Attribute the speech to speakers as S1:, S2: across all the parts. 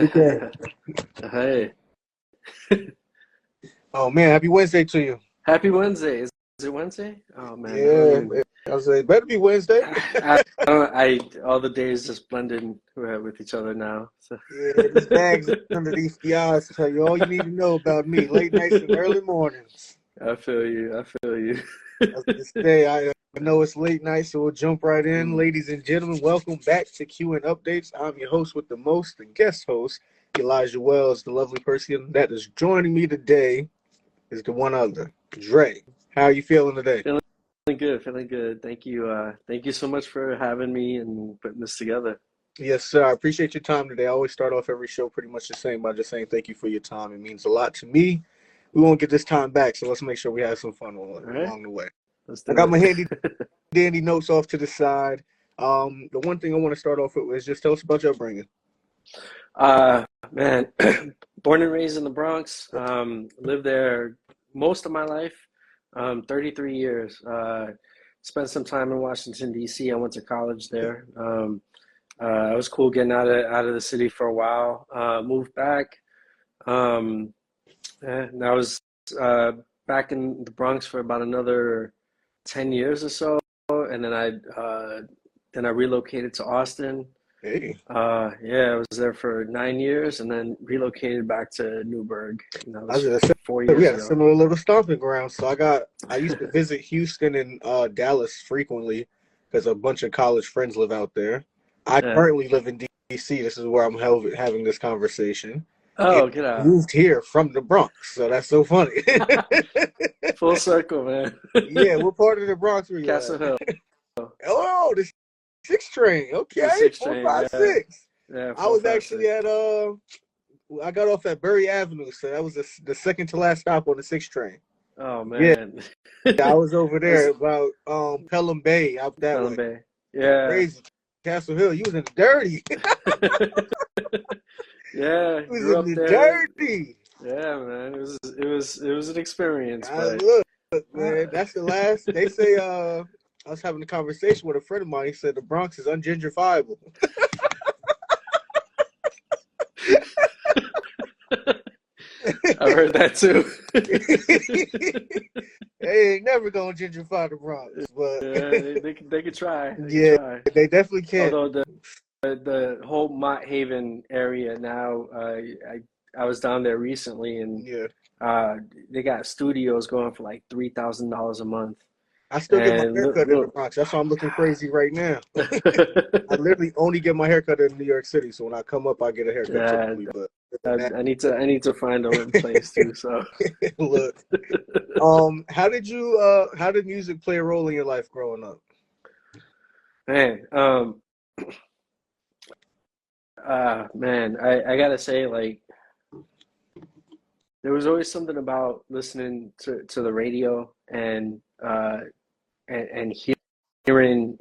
S1: Okay.
S2: Hey,
S1: Oh man, happy Wednesday to you.
S2: happy Wednesday. Is it Wednesday? Oh man, I don't
S1: Yeah,
S2: even.
S1: I was like, it better be Wednesday.
S2: I all the days just blended with each other now. So
S1: Yeah, these bags underneath the eyes tell you all you need to know about me. Late nights and early mornings.
S2: I feel you. I feel you.
S1: I was gonna say, I know it's late night, so we'll jump right in.
S2: Mm.
S1: Ladies and gentlemen, welcome back to Q and Updates. I'm your host with the most, the guest host, Elijah Wells. The lovely person that is joining me today is the one other, Dre. How are you feeling today?
S2: Feeling good. Feeling good. Thank you. Thank you so much for having me and putting this together.
S1: Yes, sir. I appreciate your time today. I always start off every show pretty much the same by just saying thank you for your time. It means a lot to me. We won't get this time back, so let's make sure we have some fun
S2: All right,
S1: along the way.
S2: let's
S1: I
S2: do
S1: got my
S2: it.
S1: handy dandy notes off to the side. The one thing I want to start off with is just tell us about your upbringing.
S2: Man, born and raised in the Bronx. Lived there most of my life. 33 years. Spent some time in Washington, D.C. I went to college there. It was cool getting out of the city for a while. Moved back. Um, and I was uh, back in the Bronx for about another 10 years or so, and then I relocated to Austin.
S1: Hey,
S2: Yeah, I was there for 9 years, and then relocated back to Newburgh. And that
S1: I was
S2: was
S1: gonna say
S2: four
S1: we
S2: years
S1: had a
S2: ago.
S1: similar little stomping ground. So I used to visit Houston and Dallas frequently because a bunch of college friends live out there. I
S2: Yeah.
S1: currently live in DC. This is where I'm having this conversation. And
S2: Oh, get out.
S1: moved here from the Bronx, so that's so funny.
S2: Full circle, man.
S1: Yeah, what part of the Bronx were you
S2: Castle
S1: at?
S2: Hill,
S1: Oh, the six train.
S2: the
S1: Okay,
S2: six
S1: four
S2: train.
S1: five
S2: Yeah,
S1: six.
S2: yeah,
S1: I
S2: four,
S1: was
S2: five,
S1: actually
S2: six.
S1: at I got off at Bury Avenue, so that was the second to last stop on the six train.
S2: Oh
S1: Yeah,
S2: man,
S1: I was over
S2: that's
S1: there about Pelham Bay out that
S2: Pelham
S1: way.
S2: Bay. Yeah.
S1: Crazy. Castle Hill, you was in the dirty.
S2: Yeah,
S1: You was
S2: grew
S1: in
S2: up
S1: the
S2: there.
S1: dirty.
S2: Yeah, man. It was an experience,
S1: I
S2: but
S1: look,
S2: uh,
S1: man, that's the last. They say. I was having a conversation with a friend of mine. He said the Bronx is ungentrifiable.
S2: I've heard that too.
S1: They ain't never gonna gentrify the Bronx, but
S2: Yeah, they could try. They could
S1: yeah,
S2: try.
S1: they definitely can.
S2: Although the whole Mott Haven area now, I was down there recently, and
S1: Yeah,
S2: uh, they got studios going for like $3,000 a month,
S1: I still get my
S2: and
S1: haircut in the
S2: look,
S1: Bronx. That's why I'm looking crazy right now. I
S2: God.
S1: literally only get my haircut in New York City, so when I come up, I get a haircut
S2: Yeah,
S1: typically. But other
S2: I,
S1: than
S2: I need to find a place too. So,
S1: that, look, how did music play a role in your life growing up?
S2: man, man, I gotta say, like, there was always something about listening to the radio and hearing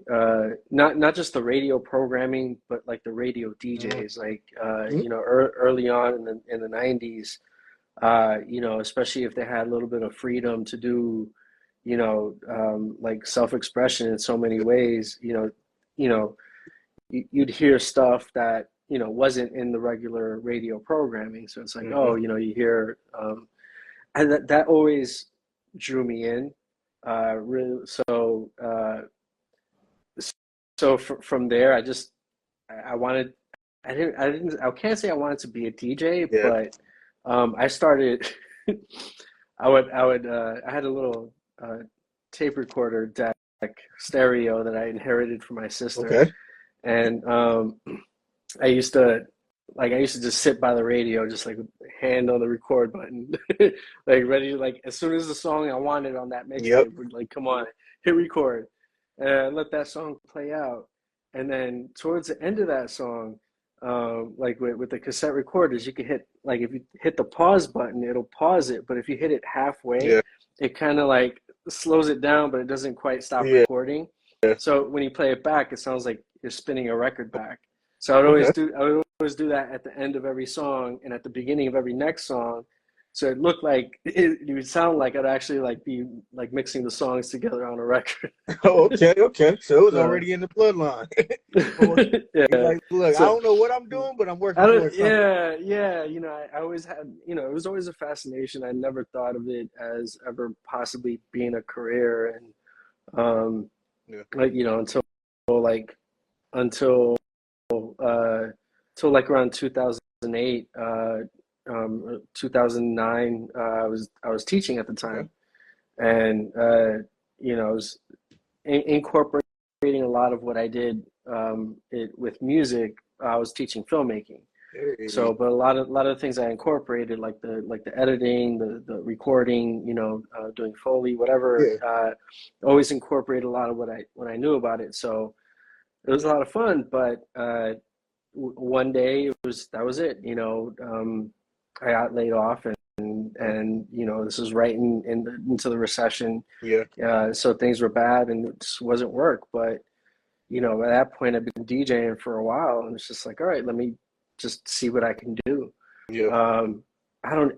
S2: not just the radio programming, but like the radio DJs, like
S1: Mhm.
S2: early on in the 90s, especially if they had a little bit of freedom to do, like self-expression in so many ways, you know, you'd hear stuff that wasn't in the regular radio programming. So it's like,
S1: Mhm.
S2: oh, you hear, and that always drew me in. Really, so from there, I wanted. I can't say I wanted to be a DJ,
S1: Yeah.
S2: but I started. I had a little tape recorder deck stereo that I inherited from my sister,
S1: Okay.
S2: and I used to I used to just sit by the radio, just like hand on the record button, like ready. Like as soon as the song I wanted on that
S1: Yep.
S2: mixtape would like come on, hit record, and let that song play out. And then towards the end of that song, like with the cassette recorders, you can hit like if you hit the pause button, it'll pause it. But if you hit it halfway,
S1: Yeah.
S2: it kind of like slows it down, but it doesn't quite stop
S1: Yeah.
S2: recording. So when you play it back, it sounds like you're spinning a record back. So
S1: Okay.
S2: I would always do that at the end of every song and at the beginning of every next song, So it looked like it would sound like I'd actually like be like mixing the songs together on a record.
S1: Oh, okay, okay. So it was
S2: So
S1: already in the bloodline. But he's
S2: yeah.
S1: like, look, I
S2: So
S1: don't know what I'm doing, but I'm working
S2: I don't,
S1: towards something.
S2: yeah, yeah. I always had, it was always a fascination. I never thought of it as ever possibly being a career. And,
S1: Yeah.
S2: like, like, until, uh, till like around 2008, 2009, I was teaching at the
S1: Okay.
S2: time. And, I was incorporating a lot of what I did, with music. I was teaching filmmaking.
S1: Hey.
S2: So, but a lot of the things I incorporated, like the editing, the recording, doing Foley, whatever,
S1: Yeah.
S2: always incorporated a lot of what I knew about it. So it was a lot of fun. But one day that was it. I got laid off, and this was right into the recession.
S1: Yeah.
S2: So things were bad, and it just wasn't work. But at that point, I've been DJing for a while, and it's just like, all right, let me just see what I can do.
S1: Yeah.
S2: Um, I don't,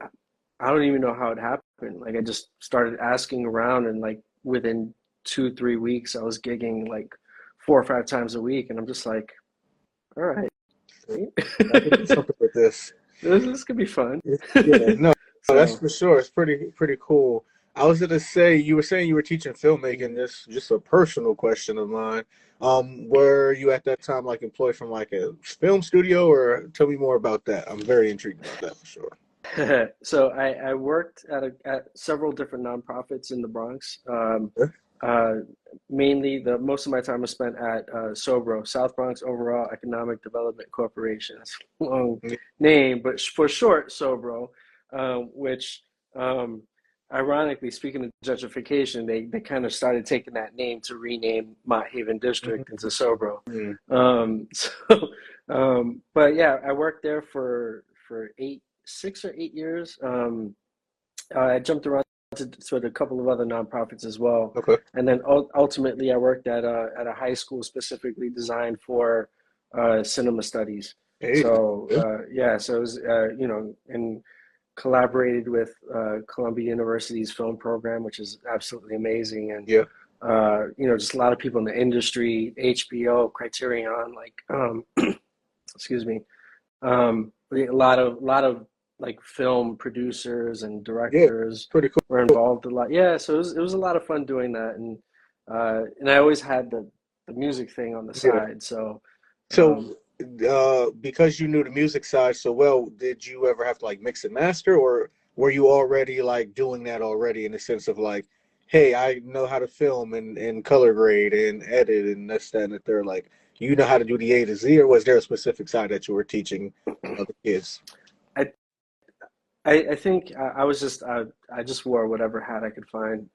S2: I don't even know how it happened. Like I just started asking around, and like within 2, 3 weeks, I was gigging like 4 or 5 times a week, and I'm just like, all right,
S1: I can do something with this.
S2: this could be fun.
S1: Yeah, no, that's
S2: So,
S1: for sure. It's pretty cool. I was gonna say you were saying you were teaching filmmaking. This just a personal question of mine. Were you at that time like employed from like a film studio, or tell me more about that? I'm very intrigued about that for sure.
S2: so I worked at several different nonprofits in the Bronx.
S1: Yeah.
S2: Uh, Mainly, the most of my time was spent at SOBRO, South Bronx Overall Economic Development Corporation. That's a long name, but for short, SOBRO, which, um, ironically, speaking of gentrification, they kind of started taking that name to rename Mott Haven District into SOBRO.
S1: Mhm.
S2: So, but yeah, I worked there for 6 or 8 years. I jumped around to a couple of other nonprofits as well,
S1: Okay.
S2: and then ultimately I worked at a high school specifically designed for cinema studies.
S1: Hey.
S2: So
S1: Yeah.
S2: yeah, so it was and collaborated with Columbia University's film program, which is absolutely amazing, and
S1: Yeah.
S2: just a lot of people in the industry, HBO, Criterion, like excuse me, a lot of like film producers and
S1: Yeah.
S2: directors
S1: Pretty cool.
S2: were involved a lot. Yeah, so it was a lot of fun doing that, and I always had the music thing on the
S1: Yeah.
S2: side. So um,
S1: So, because you knew the music side so well, did you ever have to like mix and master, or were you already like doing that already in the sense of like, hey, I know how to film and color grade and edit and this, that, and the third. Like, you know how to do the A to Z, or was there a specific side that you were teaching other kids?
S2: I, I think I just wore whatever hat I could find.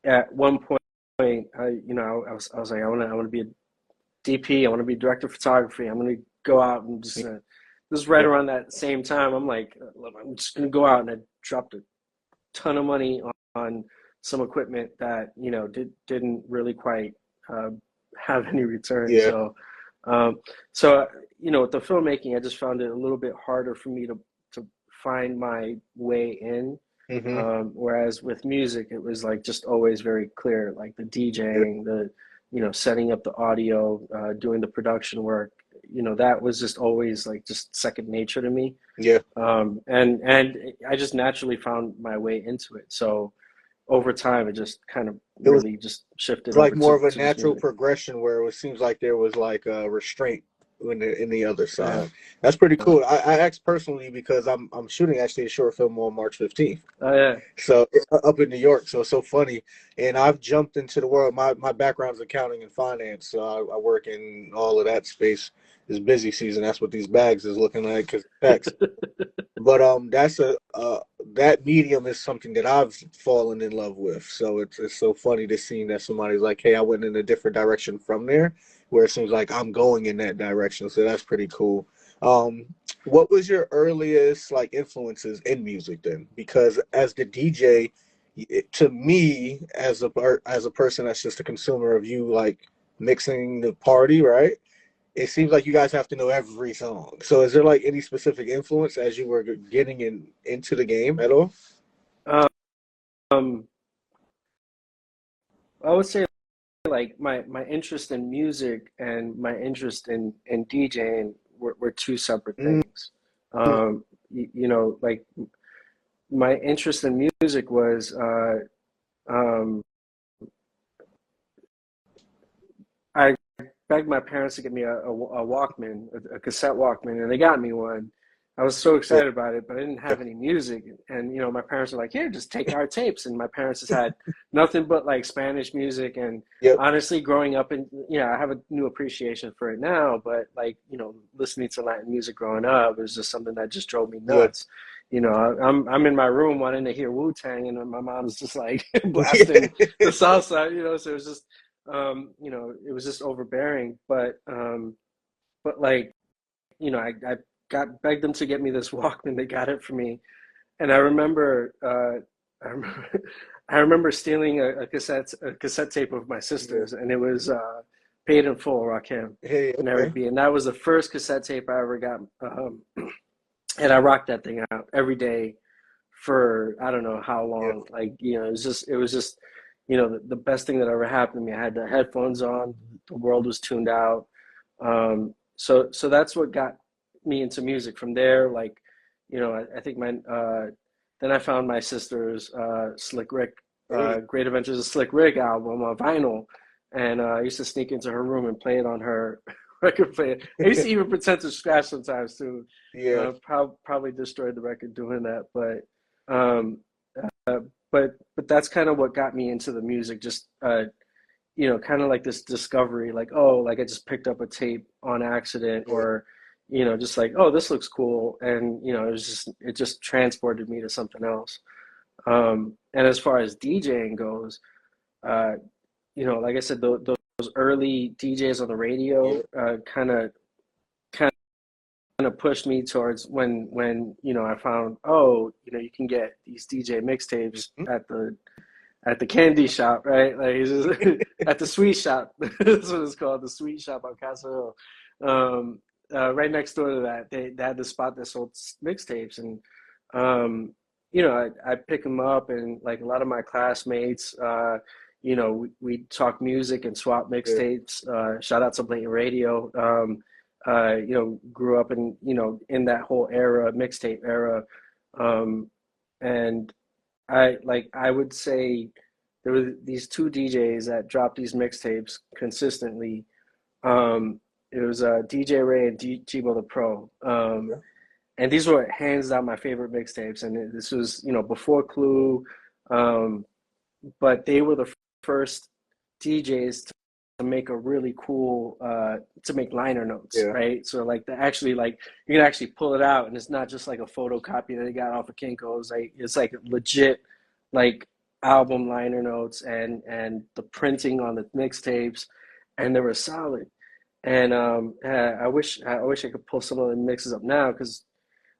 S2: At one point, I was like, I want to be a DP. I want to be director of photography. I'm going to go out and just. This is right
S1: Yeah,
S2: around that same time. I'm like, I'm just going to go out, and I dropped a ton of money on some equipment that didn't really quite uh, have any return.
S1: yeah,
S2: Um, so with the filmmaking, I just found it a little bit harder for me to find my way in.
S1: hmm,
S2: Whereas with music, it was like just always very clear, like the
S1: yeah,
S2: DJing, the setting up the audio, doing the production work. That was just always like just second nature to me.
S1: yeah.
S2: And I just naturally found my way into it. So over time, it just kind of
S1: It was
S2: really just shifted
S1: like
S2: over
S1: more of a
S2: to just
S1: natural
S2: music.
S1: progression where it seems like there was like a restraint in the other
S2: Yeah.
S1: side. That's pretty cool. I asked personally because I'm shooting actually a short film on March 15th.
S2: Oh yeah.
S1: So up in New York, so it's so funny. And I've jumped into the world. My background's accounting and finance, so I work in all of that space. It's busy season. That's what these bags is looking like because tax. But that's that medium is something that I've fallen in love with. So it's so funny to see that somebody's like, hey, I went in a different direction from there, where it seems like I'm going in that direction. So that's pretty cool. Um, what was your earliest like influences in music then? Because as the DJ, to me as a person that's just a consumer of you like mixing the party, right? it seems like you guys have to know every song. So is there like any specific influence as you were getting into the game at all?
S2: Um, I would say like my interest in music and my interest in DJing were two separate
S1: Mm,
S2: things. You know, like my interest in music was um, I begged my parents to get me a Walkman, a cassette Walkman, and they got me one. I was so
S1: yeah,
S2: excited about it, but I didn't have any music. And, you know, my parents were like, here, just take our tapes. And my parents just had nothing but like Spanish music. And
S1: yep,
S2: honestly, growing up in, you know, I have a new appreciation for it now, but like, you know, listening to Latin music growing up was just something that just drove me
S1: yeah.
S2: nuts. You know, I'm in my room wanting to hear Wu-Tang, and my mom's just like blasting the salsa, you know, so it was just, you know, it was just overbearing. But like, you know, I got begged them to get me this Walkman. They got it for me, and I remember, I remember stealing a cassette tape of my
S1: Yeah.
S2: sister's, and it was Paid in Full, Rakim,
S1: Hey,
S2: and
S1: okay.
S2: Eric B. And that was the first cassette tape I ever got, and I rocked that thing out every day for I don't know how
S1: Yeah.
S2: long. Like, you know, it was just, you know, the best thing that ever happened to me. I had the headphones on, the world was tuned out. So that's what got me into music. From there, like, you know, I think then I found my sister's Slick Rick,
S1: Hey.
S2: Great Adventures of Slick Rick album on vinyl, and I used to sneak into her room and play it on her record player. I used to even pretend to scratch sometimes too.
S1: Yeah.
S2: Probably destroyed the record doing that, um, uh, but that's kind of what got me into the music. Just you know, kind of like this discovery, like, oh, like I just picked up a tape on accident,
S1: Yeah.
S2: or you know, just like, oh, this looks cool, and you know, it just transported me to something else. And as far as DJing goes, uh, you know, like I said, those early DJs on the radio
S1: Yeah.
S2: kind of pushed me towards when you know I found, oh, you know, you can get these DJ mixtapes
S1: Mhm.
S2: at the candy shop, right? Like it's just, at the sweet shop. That's what it's called, the sweet shop on Castle Hill. Right next door to that, they had the spot that sold mixtapes, and um, you know, I pick them up, and like a lot of my classmates, you know, we talk music and swap
S1: Yeah.
S2: mixtapes. Shout out to Blatant Radio. You know, grew up in, you know, in that whole era, mixtape era, um, and I would say there were these two DJs that dropped these mixtapes consistently. It was DJ Ray and Jibo the Pro.
S1: Yeah.
S2: And these were hands down my favorite mixtapes. And this was, you know, before Clue, um, but they were the first DJs to make a really cool to make liner notes,
S1: Yeah.
S2: right? So like the actually like you can actually pull it out, and it's not just like a photocopy that they got off of Kinko's. Like it's like legit like album liner notes, and the printing on the mixtapes, and they were solid. And I wish I could pull some of the mixes up now, because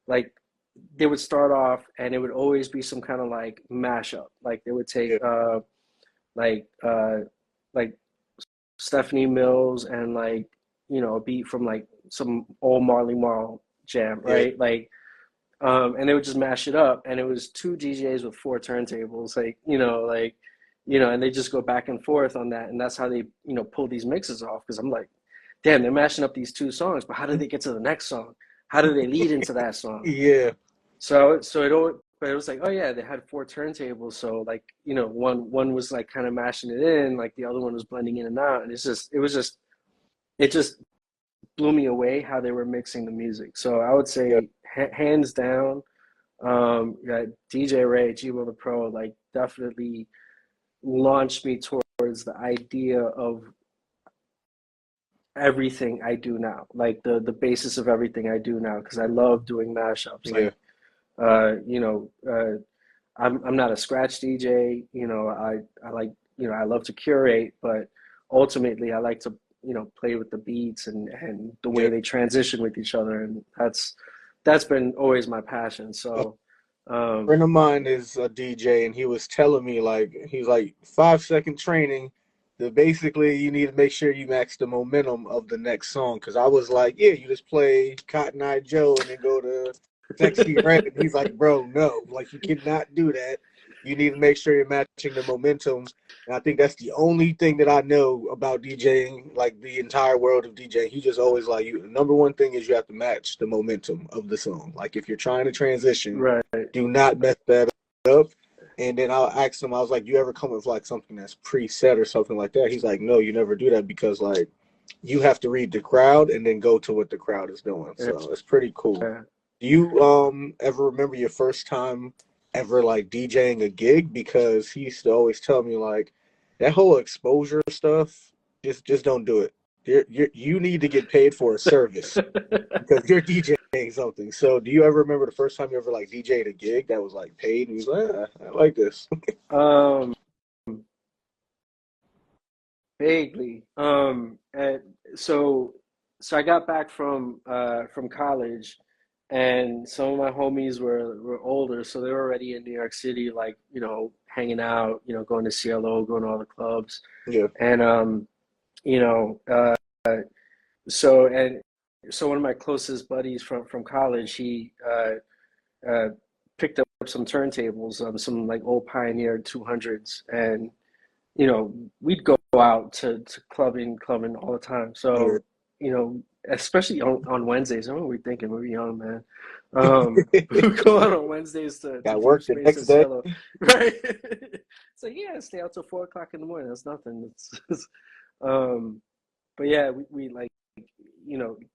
S2: like they would start off and it would always be some kind of like mashup. Like they would take
S1: Yeah.
S2: like uh like Stephanie Mills and like, you know, a beat from like some old Marley Marl jam,
S1: Yeah.
S2: right? Like and they would just mash it up, and it was two DJs with four turntables, like you know, and they just go back and forth on that, and that's how they, you know, pull these mixes off. Because I'm like, damn, they're mashing up these two songs, but how do they get to the next song? How do they lead into that song?
S1: Yeah.
S2: So it all, but it was like, oh yeah, they had four turntables, so like, you know, one was like kind of mashing it in, like the other one was blending in and out, and it just blew me away how they were mixing the music. So I would
S1: Yeah.
S2: say hands down, yeah, DJ Ray, G Will the Pro, like definitely launched me towards the idea of everything I do now, like the basis of everything I do now, because I love doing mashups.
S1: Yeah.
S2: Like, you know, I'm not a scratch DJ. You know, I like, you know, I love to curate, but ultimately I like to, you know, play with the beats and the way
S1: Yeah.
S2: they transition with each other, and that's been always my passion.
S1: A
S2: So, um,
S1: friend of mine is a DJ, and he was telling me like he's like 5 second training. Basically you need to make sure you match the momentum of the next song. Because I was like, yeah, you just play Cotton Eye Joe and then go to Sexy Red. And he's like, bro, no, like you cannot do that. You need to make sure you're matching the momentum. And I think that's the only thing that I know about DJing, like the entire world of DJing. He just always like you. The number one thing is you have to match the momentum of the song. Like if you're trying to transition,
S2: Right.
S1: do not mess that up. And then I'll ask him, I was like, you ever come with like something that's preset or something like that? He's like, no, you never do that because like you have to read the crowd and then go to what the crowd is doing. So it's pretty cool.
S2: Yeah.
S1: Do you ever remember your first time ever like DJing a gig? Because he used to always tell me like that whole exposure stuff, just don't do it. You need to get paid for a service because you're DJing something. So do you ever remember the first time you ever like DJed a gig that was like paid and you was like, I like this?
S2: Um, Vaguely. And so so I got back from college, and some of my homies were older, so they were already in New York City, like, hanging out, going to CLO, going to all the clubs.
S1: Yeah.
S2: And you know, so and so one of my closest buddies from college, he uh picked up some turntables, some like old Pioneer 200s, and we'd go out to clubbing all the time.
S1: Yeah.
S2: So, especially on Wednesdays. I don't know what we're thinking. We're young, man. We would go out on Wednesdays to
S1: Got
S2: Deep
S1: work the
S2: Space
S1: next
S2: and
S1: day.
S2: Cielo, right? So yeah, stay out till 4 o'clock in the morning. That's nothing. Um, but yeah, we like,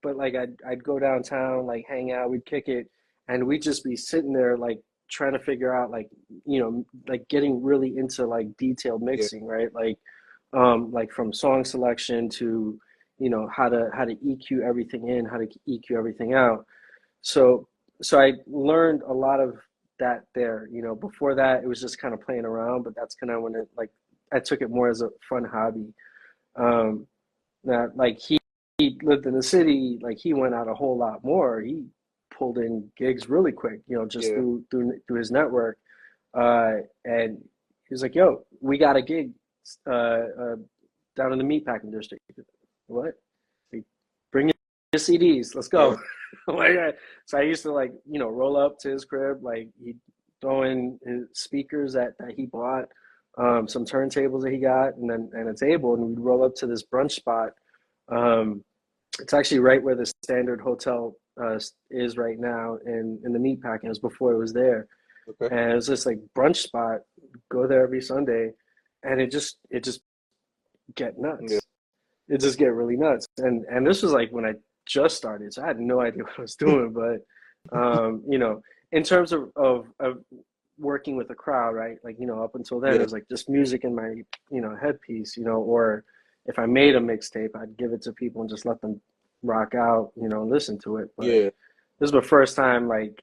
S2: but like I'd go downtown, like hang out, we'd kick it, and we'd just be sitting there like trying to figure out, like, like getting really into like detailed
S1: Yeah.
S2: mixing, right? Like from song selection to, how to EQ everything in, how to EQ everything out. So so I learned a lot of that there. Before that it was just kind of playing around, but that's kind of when it, like, I took it more as a fun hobby. Um, that, like, he lived in the city, like he went out a whole lot more. He pulled in gigs really quick, just
S1: Yeah.
S2: through his network. And he was like, "Yo, we got a gig uh, uh, down in the meatpacking district." What? Like, bring your CDs. Let's
S1: Yeah.
S2: go. So I used to, like, roll up to his crib, like he'd throw in his speakers that he bought, some turntables that he got, and a table, and we'd roll up to this brunch spot. Um, it's actually right where the Standard Hotel is right now in the meatpacking. It was before it was there,
S1: Okay.
S2: and it was this like brunch spot. Go there every Sunday, and it just get
S1: Yeah.
S2: nuts. It just get really nuts. And this was like when I just started, so I had no idea what I was doing. But in terms of working with a crowd, right? Like, up until then, it
S1: Yeah.
S2: was like just music in my, headpiece, or if I made a mixtape, I'd give it to people and just let them rock out, and listen to it. But
S1: Yeah.
S2: this is my first time, like,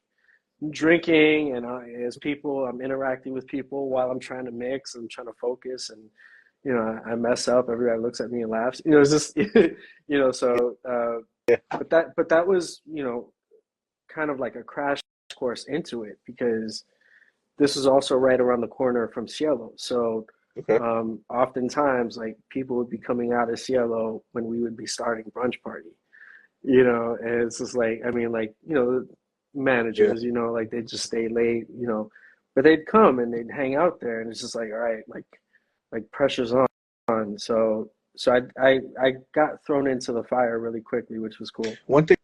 S2: drinking, and as people, I'm interacting with people while I'm trying to mix. I'm trying to focus, and I mess up. Everybody looks at me and laughs. It's just So,
S1: Yeah.
S2: but that was, kind of like a crash course into it, because this is also right around the corner from Cielo. So
S1: Okay.
S2: oftentimes, like, people would be coming out of Cielo when we would be starting brunch party. And it's just like, I mean, like,
S1: Yeah.
S2: managers, like, they just stay late, but they'd come and they'd hang out there, and it's just like, all right, like pressure's on. So I got thrown into the fire really quickly, which was cool.
S1: One thing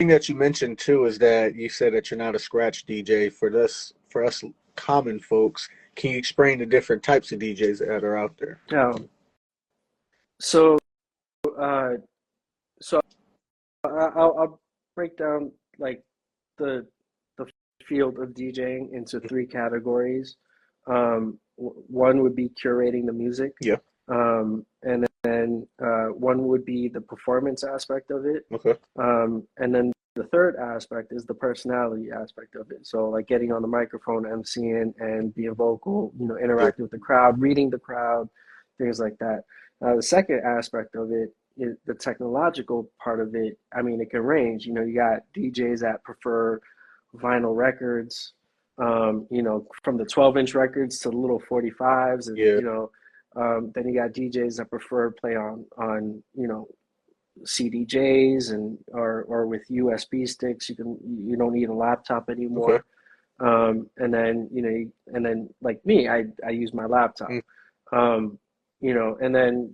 S1: that you mentioned too is that you said that you're not a scratch DJ. For us common folks, can you explain the different types of DJs that are out there?
S2: So uh, so I'll break down, like, the the field of DJing into three categories. One would be curating the music,
S1: Yeah.
S2: and then one would be the performance aspect of it,
S1: Okay.
S2: and then the third aspect is the personality aspect of it. So, like, getting on the microphone, emceeing, and being vocal,
S1: Yeah.
S2: interacting with the crowd, reading the crowd, things like that. The second aspect of it is the technological part of it. I mean, it can range. You got DJs that prefer vinyl records, from the 12-inch records to the little 45s, and
S1: Yeah.
S2: Then you got DJs that prefer to play on CDJs or with USB sticks. You don't need a laptop
S1: Okay.
S2: anymore. And then like me, I use my laptop.
S1: Mm.
S2: And then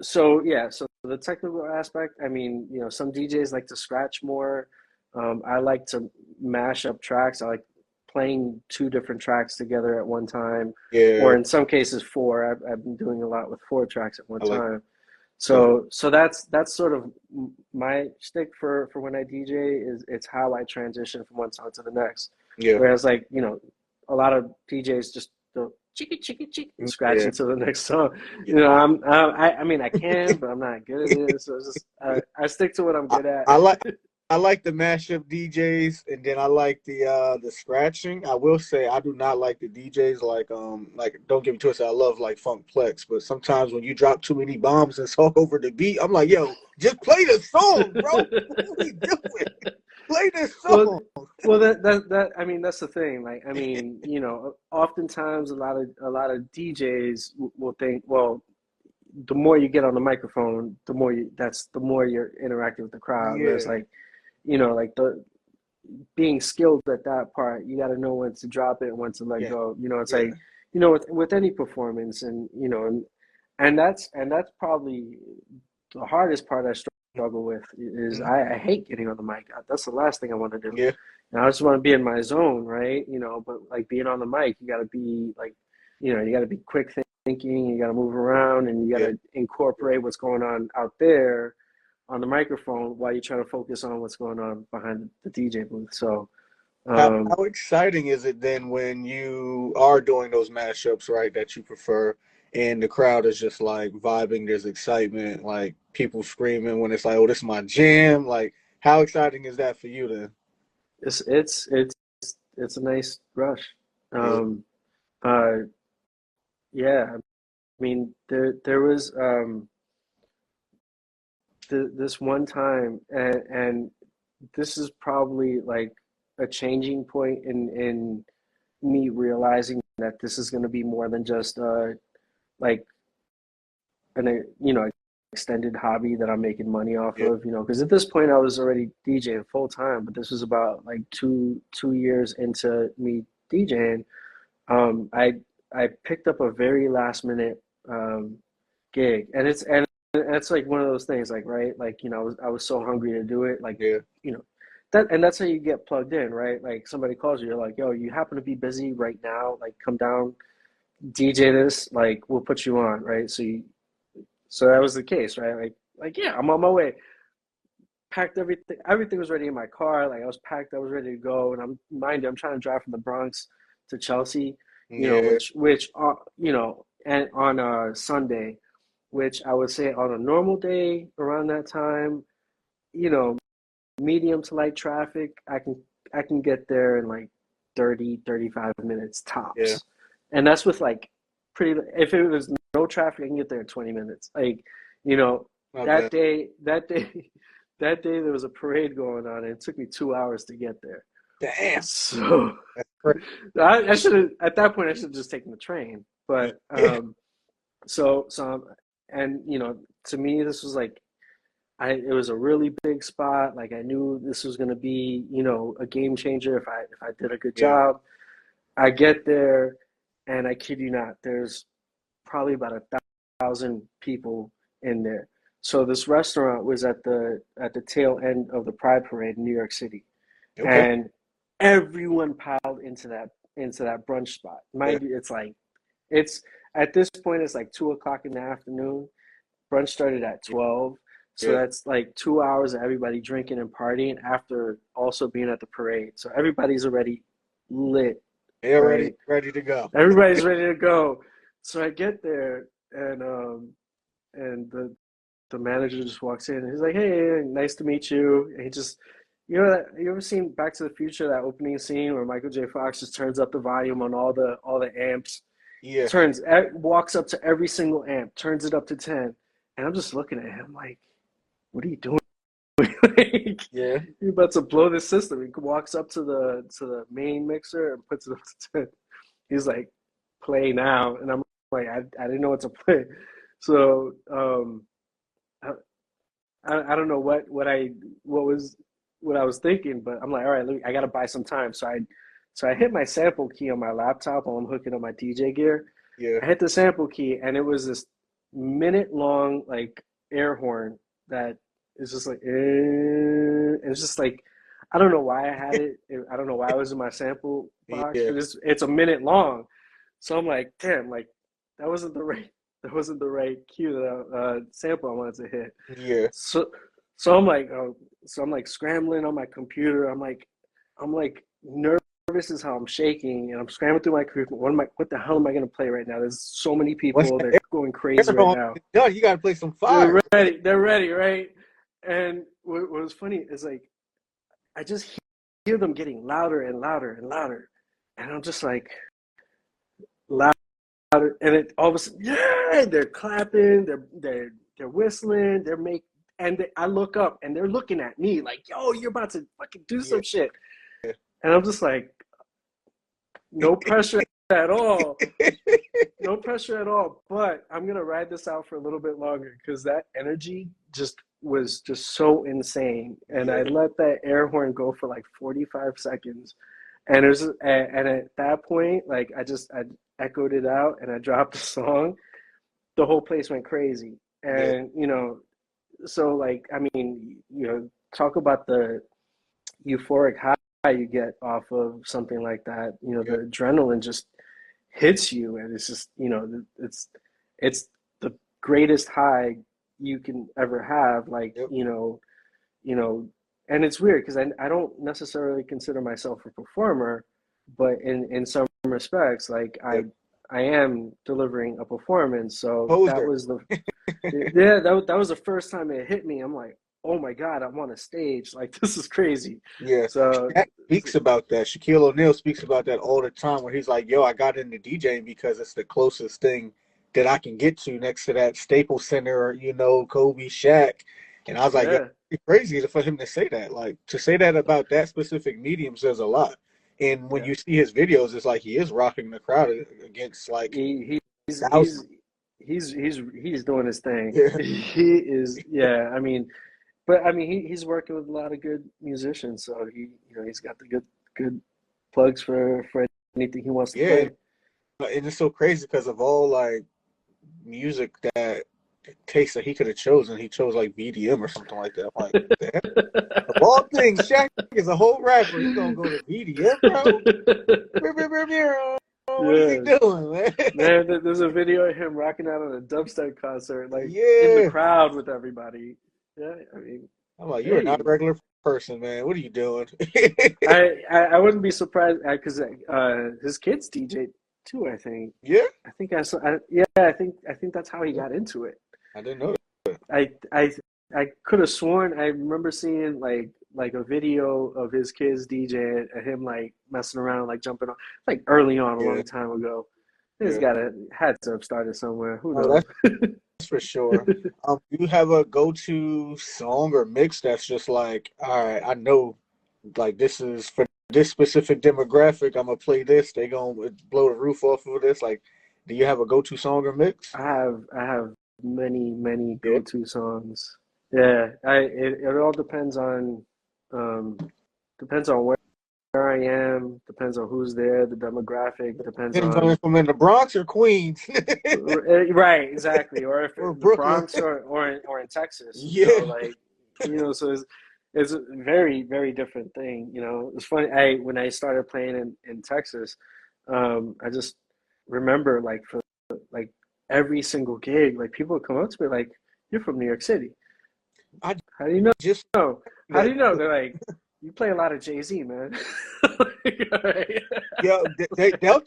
S2: so yeah, so the technical aspect, I mean, some DJs like to scratch more. I like to mash up tracks. I like playing two different tracks together at one time, or
S1: Yeah.
S2: in some cases four. I've been doing a lot with four tracks at one
S1: I like
S2: time.
S1: that.
S2: So that's sort of my stick for when I DJ is it's how I transition from one song to the next.
S1: Yeah.
S2: Whereas like, a lot of DJs just go chicky chicky chicky and scratch
S1: Yeah.
S2: into the next song.
S1: Yeah.
S2: I mean I can, but I'm not good at it. So it's just I stick to what I'm
S1: I,
S2: good at.
S1: I like I like the mashup DJs, and then I like the scratching. I will say I do not like the DJs like don't get me twisted. I love like Funk Plex, but sometimes when you drop too many bombs and talk over the beat, I'm like, yo, just play the song, bro. What are we doing? Play this
S2: Well,
S1: song.
S2: that I mean that's the thing. Like I mean, oftentimes a lot of DJs will think, well, the more you get on the microphone, the more you're interacting with the crowd. Whereas
S1: Yeah.
S2: like, like the being skilled at that part, you got to know when to drop it and when to let
S1: Yeah.
S2: go. It's
S1: Yeah.
S2: like, with any performance, and that's probably the hardest part I struggle with is
S1: Mhm.
S2: I hate getting on the mic. That's the last thing I want to do.
S1: Yeah.
S2: And I just want to be in my zone, right? But like being on the mic, you got to be like, you got to be quick thinking, you got to move around, and you got
S1: Yeah.
S2: to incorporate what's going on out there on the microphone while you're trying to focus on what's going on behind the DJ booth. So,
S1: How exciting is it then when you are doing those mashups, right, that you prefer, and the crowd is just like vibing, there's excitement, like people screaming when it's like, oh, this is my jam. Like, how exciting is that for you then?
S2: it's a nice rush.
S1: Yeah.
S2: Um, uh, yeah, I mean there was this one time, and this is probably like a changing point in me realizing that this is going to be more than just like an extended hobby that I'm making money off
S1: Yeah.
S2: of, because at this point I was already DJing full time, but this was about like two years into me DJing. I picked up a very last minute gig, and it's like one of those things, like, right, like, I was so hungry to do it, like,
S1: Yeah.
S2: you know and that's how you get plugged in, right? Like somebody calls you, you're like, yo, you happen to be busy right now, like come down, DJ this, like we'll put you on, right? So that was the case, right? Like yeah, I'm on my way. Packed everything was ready in my car. Like I was packed, I was ready to go. And I'm trying to drive from the Bronx to Chelsea,
S1: Yeah.
S2: and on a Sunday, which I would say on a normal day around that time, you know, medium to light traffic, I can get there in like 30-35 minutes
S1: Yeah.
S2: tops. And that's with like if it was no traffic, I can get there in 20 minutes. Like, you know,
S1: Not
S2: that
S1: bad.
S2: day that day that day there was a parade going on, and it took me 2 hours to get there.
S1: Damn.
S2: So
S1: That's crazy.
S2: I should have, at that point I should have just taken the train. But
S1: Yeah.
S2: and to me this was like, it was a really big spot. Like I knew this was going to be, a game changer if I did a good
S1: Yeah.
S2: job. I get there, and I kid you not, there's probably about 1,000 people in there. So this restaurant was at the tail end of the Pride Parade in New York City,
S1: Okay.
S2: and everyone piled into that brunch spot.
S1: Yeah.
S2: Mind you, it's at this point it's like 2 o'clock in the afternoon. Brunch started at 12. So
S1: Yeah.
S2: that's like 2 hours of everybody drinking and partying after also being at the parade. So everybody's already lit,
S1: Yeah. Ready,
S2: right?
S1: ready to go.
S2: Everybody's ready to go. So I get there, and the manager just walks in and he's like, "Hey, nice to meet you." And he just, you ever seen Back to the Future, that opening scene where Michael J. Fox just turns up the volume on all the amps,
S1: Yeah.
S2: walks up to every single amp, turns it up to 10, and I'm just looking at him like, "What are you doing?" Like,
S1: Yeah.
S2: you're about to blow this system. He walks up to the main mixer and puts it up to 10. He's like, "Play now," and I'm like, I didn't know what to play. So I, I don't know what I was thinking, but I'm like, all right, I got to buy some time. So I hit my sample key on my laptop while I'm hooking up my DJ gear.
S1: Yeah.
S2: I hit the sample key, and it was this minute long like air horn that is just like, it's just like, I don't know why I had it. I don't know why it was in my sample box,
S1: Yeah.
S2: but it's a minute long. So I'm like, damn, like that wasn't the right cue that sample I wanted to hit.
S1: Yeah.
S2: So so I'm like scrambling on my computer. I'm like nervous as how I'm shaking, and I'm scrambling through my computer. What the hell am I gonna play right now? There's so many
S1: Once
S2: people.
S1: that
S2: They're going crazy
S1: air
S2: right
S1: horn
S2: now.
S1: is done, you got to play some fire.
S2: They're ready. They're ready, right? And what was funny is like I just hear them getting louder and louder and louder, and I'm just like louder, and it all of a sudden, yeah, they're clapping, they're whistling, I look up and they're looking at me like, yo, you're about to fucking do
S1: Yeah.
S2: some shit, and I'm just like, no pressure at all. No pressure at all, but I'm gonna ride this out for a little bit longer because that energy was just so insane, and I
S1: Yeah.
S2: let that air horn go for like 45 seconds, and at that point, like I echoed it out and I dropped the song. The whole place went crazy,
S1: Yeah.
S2: and so like I mean, talk about the euphoric high you get off of something like that.
S1: Yeah.
S2: The adrenaline just hits you, and it's just it's the greatest high you can ever have, like
S1: Yep.
S2: and it's weird because I don't necessarily consider myself a performer, but in some respects, like I
S1: Yep.
S2: I am delivering a performance. So that
S1: Poser.
S2: was the yeah, that was the first time it hit me. I'm like, oh my God, I'm on a stage, like this is crazy.
S1: Yeah.
S2: So
S1: Shaq speaks about that. Shaquille O'Neal speaks about that all the time where he's like, yo, I got into DJing because it's the closest thing that I can get to next to that Staples Center, Kobe, Shaq. And I was like, yo,
S2: yeah,
S1: it's crazy for him to say that. Like, to say that about that specific medium says a lot. And when
S2: yeah.
S1: you see his videos, it's like he is rocking the crowd against like
S2: He's
S1: thousands.
S2: he's he's doing his thing.
S1: Yeah.
S2: He is, yeah. But I mean, he's working with a lot of good musicians, so he's got the good plugs for anything he wants to
S1: Yeah.
S2: play.
S1: And it's so crazy because of all like music that taste that he could have chosen, he chose like VDM or something like that. I'm like, damn. Of all things, Shaq is a whole rapper. You gonna go to VDM, bro? What is he
S2: Yeah,
S1: doing, man?
S2: man. There's a video of him rocking out at a dubstep concert, like in the
S1: Yeah.
S2: crowd with everybody. Yeah, I mean,
S1: I'm like, you are not
S2: hey,
S1: a regular person, man. What are you doing?
S2: I wouldn't be surprised because his kids DJ too.
S1: Yeah,
S2: I think I saw. Yeah, I think that's how he got into it.
S1: I didn't know
S2: I I I could have sworn I remember seeing like a video of his kids DJing and him like messing around, like jumping on, like early on a
S1: that.
S2: long time ago. He's
S1: Yeah,
S2: got had to have started somewhere. Who
S1: no,
S2: knows?
S1: that's for sure. Do you have a go-to song or mix that's just like, all right, I know, like this is for this specific demographic. I'm gonna play this. They gonna blow the roof off of this. Like, do you have a go-to song or mix?
S2: I have many
S1: Yeah,
S2: go-to songs. Yeah, it all um depends on where I am, depends on who's there, the demographic, depends
S1: depends on
S2: on
S1: if I'm in the Bronx or Queens
S2: right, exactly, or if
S1: or
S2: the
S1: Brooklyn.
S2: Bronx or in Texas,
S1: Yeah,
S2: like so it's a very very different thing. It's funny. When I started playing in Texas, I just remember like for like every single gig, like people would come up to me like, "You're from New York City.
S1: I
S2: How do you know?
S1: just
S2: How do
S1: that.
S2: you know?" They're like, "You play a lot of Jay-Z, man." Like, all right.
S1: Yo,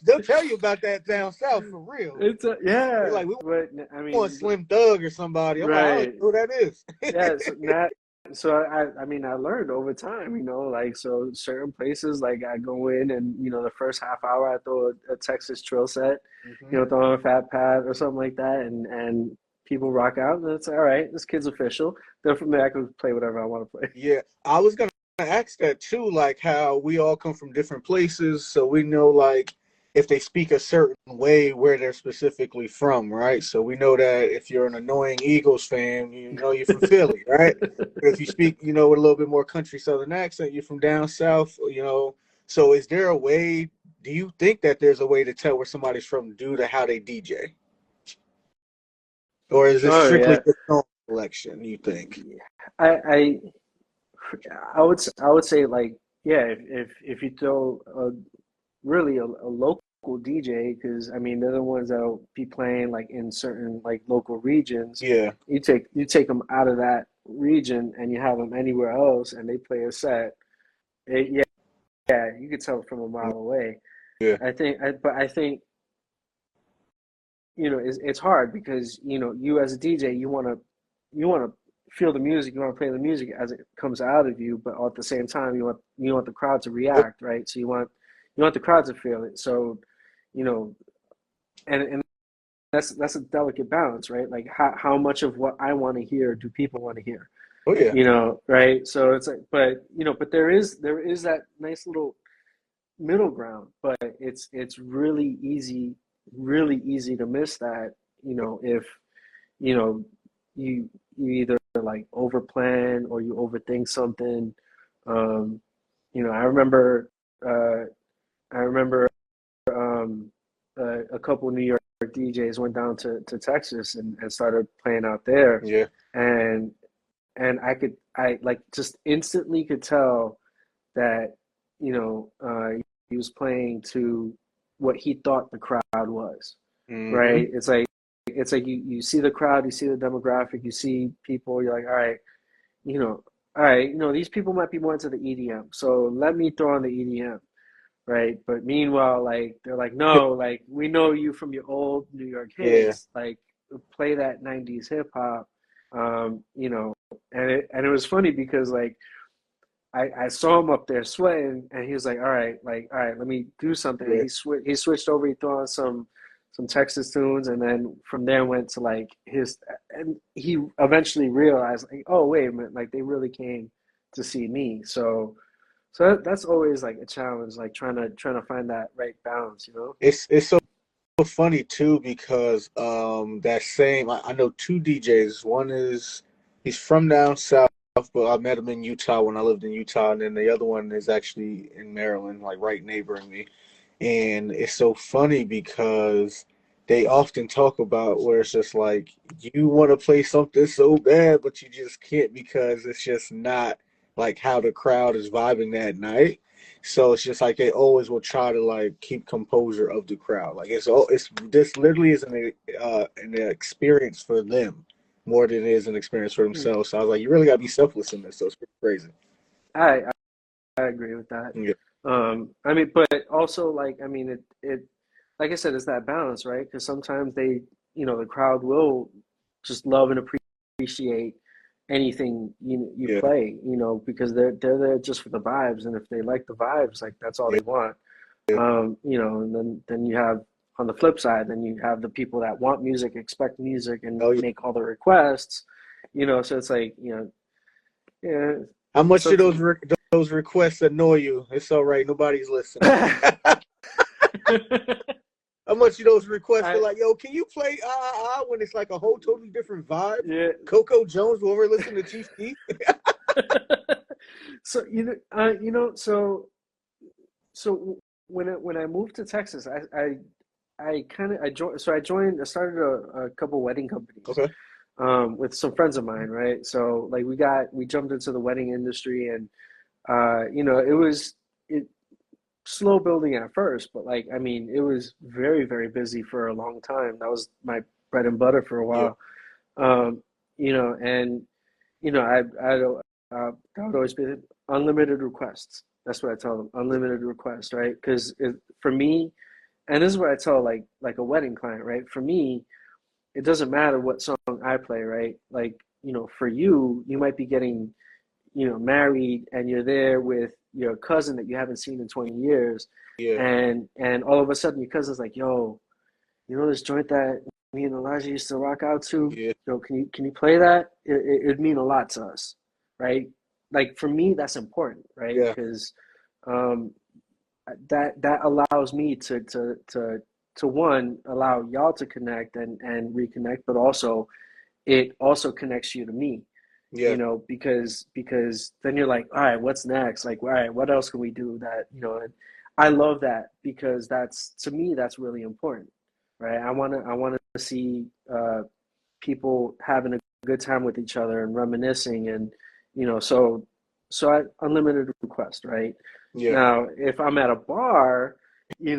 S1: they'll tell you about that down south for real. They're
S2: Yeah,
S1: like, we
S2: but I
S1: want
S2: mean,
S1: Slim Thug or somebody. I'm like, I don't
S2: right.
S1: even know who that is.
S2: Yeah, so I mean I learned over time, like so certain places like I go in and the first half hour I throw a Texas trill set,
S1: Hmm.
S2: throw on a Fat Pat or something like that, and people rock out and it's all right. This kid's official. Then from there I can play whatever I want to play.
S1: Yeah, I was gonna ask that too, like how we all come from different places, so we know like if they speak a certain way where they're specifically from, right? So we know that if you're an annoying Eagles fan, you know you're from Philly, right? But if you speak, you know, with a little bit more country Southern accent, you're from down south, you know. So is there a way, do you think that there's a way to tell where somebody's from due to how they DJ? Or is it
S2: Oh
S1: strictly
S2: yeah.
S1: the song selection, you think?
S2: I I would say like yeah, if you throw really a local DJ, because I mean they're the ones that'll be playing like in certain like local regions.
S1: Yeah.
S2: You take them out of that region and you have them anywhere else, and they play a set. Yeah, yeah, you could tell from a mile away.
S1: Yeah.
S2: But I think you know it's hard because you know you as a DJ you want to feel the music, you want to play the music as it comes out of you, but at the same time you want the crowd to react, right? So you want the crowd to feel it. So you know, and that's a delicate balance, right? Like how much of what I want to hear do people want to hear?
S1: Oh yeah.
S2: You know, right? So it's like, but you know, but there is that nice little middle ground, but it's really easy to miss that, you know, if you know you either like overplan or you overthink something. Um, you know, uh, I remember a couple of New York DJs went down to Texas and started playing out there,
S1: Yeah.
S2: and I like just instantly could tell that you know he was playing to what he thought the crowd was,
S1: Mm-hmm.
S2: right? It's like you see the crowd, you see the demographic, you see people, you're like, all right, you know, all right, you know, these people might be more into the EDM, so let me throw on the EDM, right? But meanwhile, like they're like, no, like we know you from your old New York
S1: Yeah.
S2: hits, like play that '90s hip hop, you know, and it was funny because like I saw him up there sweating, and he was like, all right, let me do something. And
S1: Yeah.
S2: he switched over, he threw on some Texas tunes, and then from there went to like his, and he eventually realized like, oh wait a minute, like they really came to see me. So that's always like a challenge, like trying to find that right balance, you know?
S1: It's so funny too because that same I know two DJs. One is he's from down south, but I met him in Utah when I lived in Utah, and then the other one is actually in Maryland, like right neighboring me. And it's so funny because they often talk about where it's just like you want to play something so bad, but you just can't because it's just not like how the crowd is vibing that night. So it's just like they always will try to like keep composure of the crowd. Like it's this literally is an experience for them more than it is an experience for themselves. So I was like, you really gotta be selfless in this. So it's pretty crazy.
S2: I I agree with that.
S1: Yeah,
S2: I mean, but also like I mean it like I said, it's that balance, right? Because sometimes they, you know, the crowd will just love and appreciate anything you
S1: yeah,
S2: play, you know, because they're there just for the vibes, and if they like the vibes, like that's all
S1: yeah,
S2: they want.
S1: yeah.
S2: You know, and then you have on the flip side, then you have the people that want music, expect music, and
S1: Oh yeah.
S2: make all the requests, you know. So it's like, you know, yeah.
S1: How much
S2: So
S1: do those requests annoy you? It's all right. Nobody's listening. How much of those requests are
S2: I
S1: like, yo, can you play when it's like a whole totally different vibe?
S2: yeah.
S1: Coco Jones will ever listen to Chief Keef?
S2: So you know, so when I moved to Texas, I kind of I joined. So I started a couple wedding companies,
S1: Okay.
S2: with some friends of mine, right? So like we jumped into the wedding industry, and you know, it slow building at first, but like I mean, it was very busy for a long time. That was my bread and butter for a
S1: Yeah.
S2: while. You know, and you know, that would always be unlimited requests. That's what I tell them, unlimited requests, right? Because for me, and this is what I tell like a wedding client, right? For me, it doesn't matter what song I play, right? Like, you know, for you, you might be getting, you know, married, and you're there with your cousin that you haven't seen in 20 years,
S1: Yeah.
S2: and all of a sudden your cousin's like, yo, you know this joint that me and Elijah used to rock out to?
S1: Yeah.
S2: Yo, can you play that? It'd mean a lot to us, right? Like for me, that's important, right?
S1: Yeah.
S2: Because, um, that allows me to one, allow y'all to connect and reconnect, but also it also connects you to me,
S1: Yeah.
S2: because then you're like, all right, what's next? Like, all right, what else can we do that, and I love that, because that's, to me, that's really important, right? I want to see people having a good time with each other and reminiscing, and so unlimited request, right?
S1: Yeah.
S2: Now, if I'm at a bar, and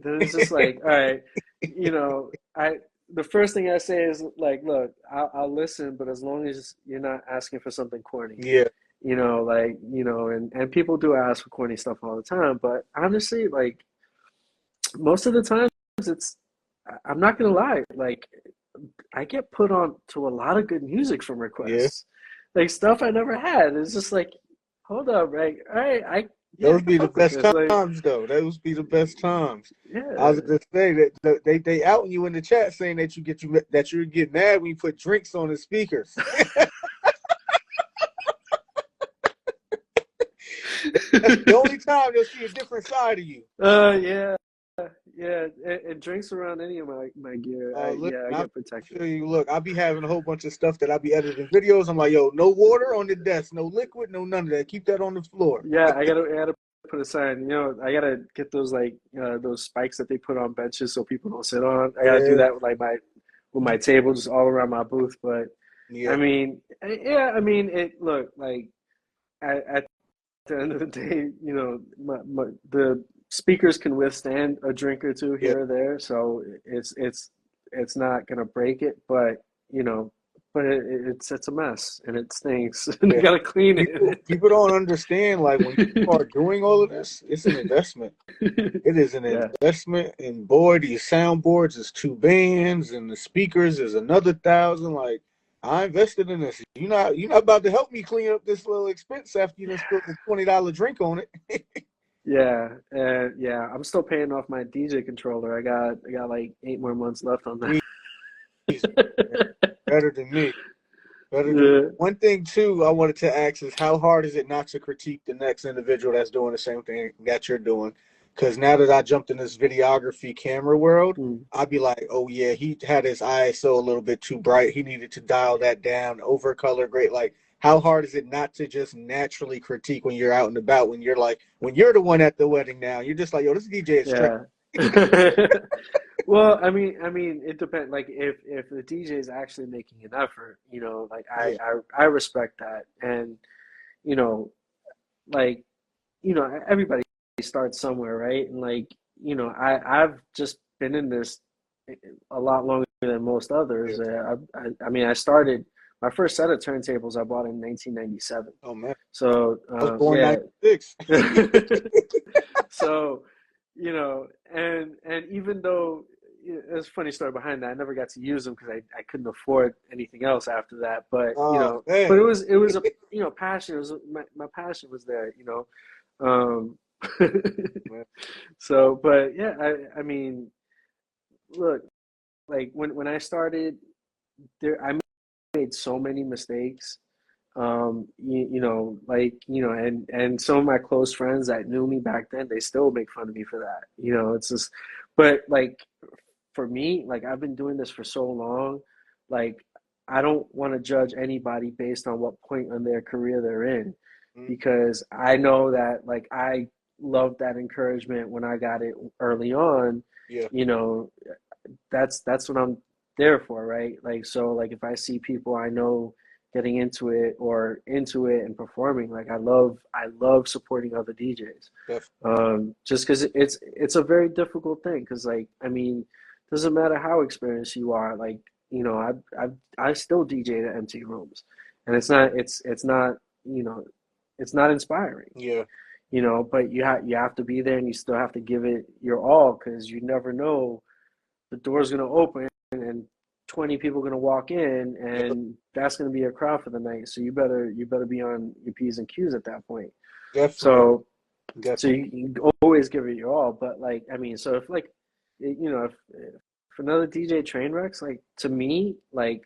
S2: then it's just like, all right, I the first thing I say is like, look, I'll listen, but as long as you're not asking for something corny,
S1: Yeah.
S2: and people do ask for corny stuff all the time, but honestly, like, most of the time, it's, I'm not gonna lie, like, I get put on to a lot of good music from
S1: Yeah.
S2: requests, like stuff I never had. It's just like, hold up, right? All right, yeah, I
S1: Those
S2: can
S1: be the
S2: fuck with
S1: best
S2: this. Like,
S1: times, though. Those be the best times. I was
S2: yeah.
S1: just saying that they outing you in the chat, saying that you get mad when you put drinks on the speakers. That's the only time they'll see a different side of you.
S2: Yeah, yeah. It drinks around any of my gear.
S1: Look,
S2: I
S1: I
S2: get protected.
S1: feel you. Look, I'll be having a whole bunch of stuff that I'll be editing videos. I'm like, yo, no water on the desk, no liquid, no none of that. Keep that on the floor.
S2: Yeah, I gotta put a sign. I gotta get those, like, those spikes that they put on benches so people don't sit on. I gotta do
S1: Yeah,
S2: that with, like, my table just all around my booth. But I
S1: yeah.
S2: mean, yeah, I mean, it. Look, like, at the end of the day, the speakers can withstand a drink or two
S1: Yeah.
S2: here or there, so it's not gonna break it, but you know, it's a mess and it stinks, and I
S1: Yeah.
S2: gotta clean
S1: People don't understand, like, when you are doing all of this, it's an investment.
S2: it.
S1: It is an
S2: Yeah,
S1: investment, and boy, these soundboards is two bands, and the speakers is another thousand. Like, I invested in this. You're not about to help me clean up this little expense after you done spilled a $20 drink on it.
S2: yeah, yeah. I'm still paying off my DJ controller. I got like 8 more months left on
S1: Easy,
S2: that.
S1: better than me. Better than
S2: Yeah,
S1: one thing too. I wanted to ask is how hard is it not to critique the next individual that's doing the same thing that you're doing? Because now that I jumped in this videography camera world,
S2: mm,
S1: I'd be like, oh yeah, he had his ISO a little bit too bright. He needed to dial that down. Overcolor, great. Like, how hard is it not to just naturally critique when you're out and about? When you're the one at the wedding now, you're just like, yo, this DJ is trash.
S2: yeah. Well, I mean, it depends. Like, if the DJ is actually making an effort, like,
S1: Yeah,
S2: I respect that, and you know, like, everybody starts somewhere, right? And, like, I've just been in this a lot longer than most
S1: yeah.
S2: others. I mean, I started my first set of turntables I bought in 1997.
S1: Oh man,
S2: So
S1: I was born
S2: yeah.
S1: '96.
S2: So, and even though, there's a funny story behind that. I never got to use them because I couldn't afford anything else after that. But
S1: Oh man.
S2: but it was a, passion. It was my passion was there. Um, so, but yeah, I mean, look, like, when I started I made so many mistakes. And some of my close friends that knew me back then, they still make fun of me for that. It's just, but, like, for me, like, I've been doing this for so long, like, I don't want to judge anybody based on what point in their career they're in,
S1: Mm,
S2: because I know that, like, I loved that encouragement when I got it early on.
S1: yeah.
S2: You know, that's what I'm there for, right? Like, so, like, if I see people I know getting into it and performing, like, I love supporting other DJs.
S1: Definitely.
S2: Just because it's a very difficult thing. Because, like, I mean, doesn't matter how experienced you are. Like, I still DJ at empty rooms, and it's not you know it's not inspiring.
S1: Yeah.
S2: But you have to be there, and you still have to give it your all, because you never know, the door's going to open and 20 people are going to walk in,
S1: Yep.
S2: and that's going to be a crowd for the night. So you better be on your P's and Q's at that point.
S1: Definitely.
S2: So so
S1: Definitely.
S2: you always give it your all. But, like, I mean, so if, like, if another DJ train wrecks, like, to me, like,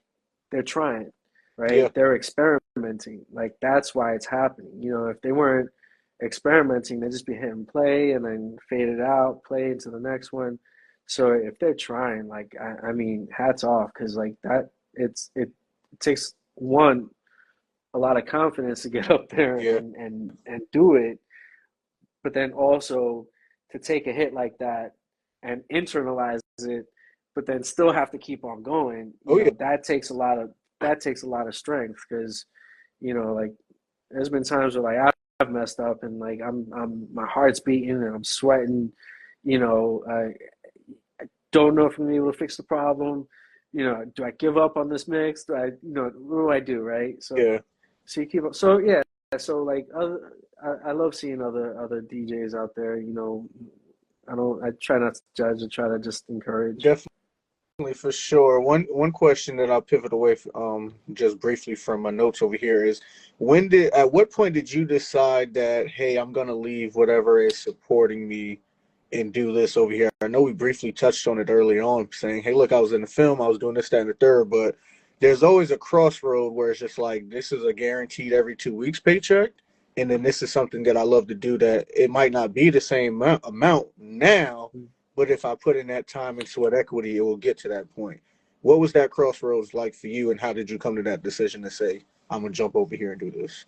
S2: they're trying,
S1: Yeah.
S2: right? They're experimenting. Like, that's why it's happening. If they weren't experimenting, they just be hitting play and then fade it out, play into the next one. So if they're trying, like I mean, hats off, because like that, it takes one a lot of confidence to get up there
S1: Yeah.
S2: and do it, but then also to take a hit like that and internalize it, but then still have to keep on going.
S1: Oh yeah.
S2: That takes a lot of strength, because like there's been times where like I've messed up and like I'm my heart's beating and I'm sweating. I don't know if I'm gonna be able to fix the problem. Do I give up on this mix? Do I, what do I do, right?
S1: Yeah.
S2: So you keep up. So yeah, so like I love seeing other DJs out there. I try not to judge. I try to just encourage.
S1: Definitely, for sure. One question that I'll pivot away just briefly from my notes over here is, at what point did you decide that, hey, I'm gonna leave whatever is supporting me and do this over here? I know we briefly touched on it earlier on, saying, hey, look, I was in the film, I was doing this, that, and the third, but there's always a crossroad where it's just like, this is a guaranteed every 2 weeks paycheck, and then this is something that I love to do that it might not be the same amount now, but if I put in that time and sweat equity, it will get to that point. What was that crossroads like for you, and how did you come to that decision to say, I'm gonna jump over here and do this?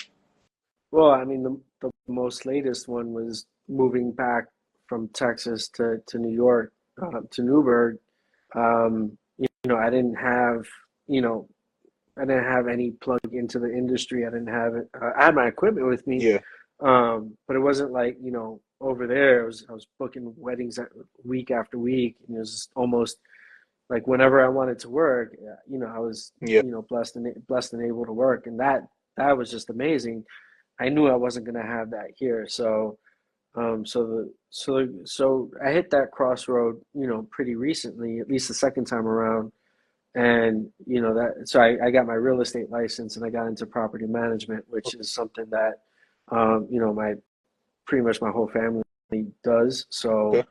S2: Well, I mean, the most latest one was moving back from Texas to New York, to Newburgh. I didn't have, I didn't have any plug into the industry. I didn't have it. I had my equipment with me,
S1: Yeah.
S2: but it wasn't like, over there. I was booking weddings week after week, and it was almost like whenever I wanted to work, I was,
S1: Yeah.
S2: blessed and able to work, and that was just amazing. I knew I wasn't going to have that here, so so I hit that crossroad, pretty recently, at least the second time around. And I got my real estate license and I got into property management, which is something that my pretty much my whole family does. So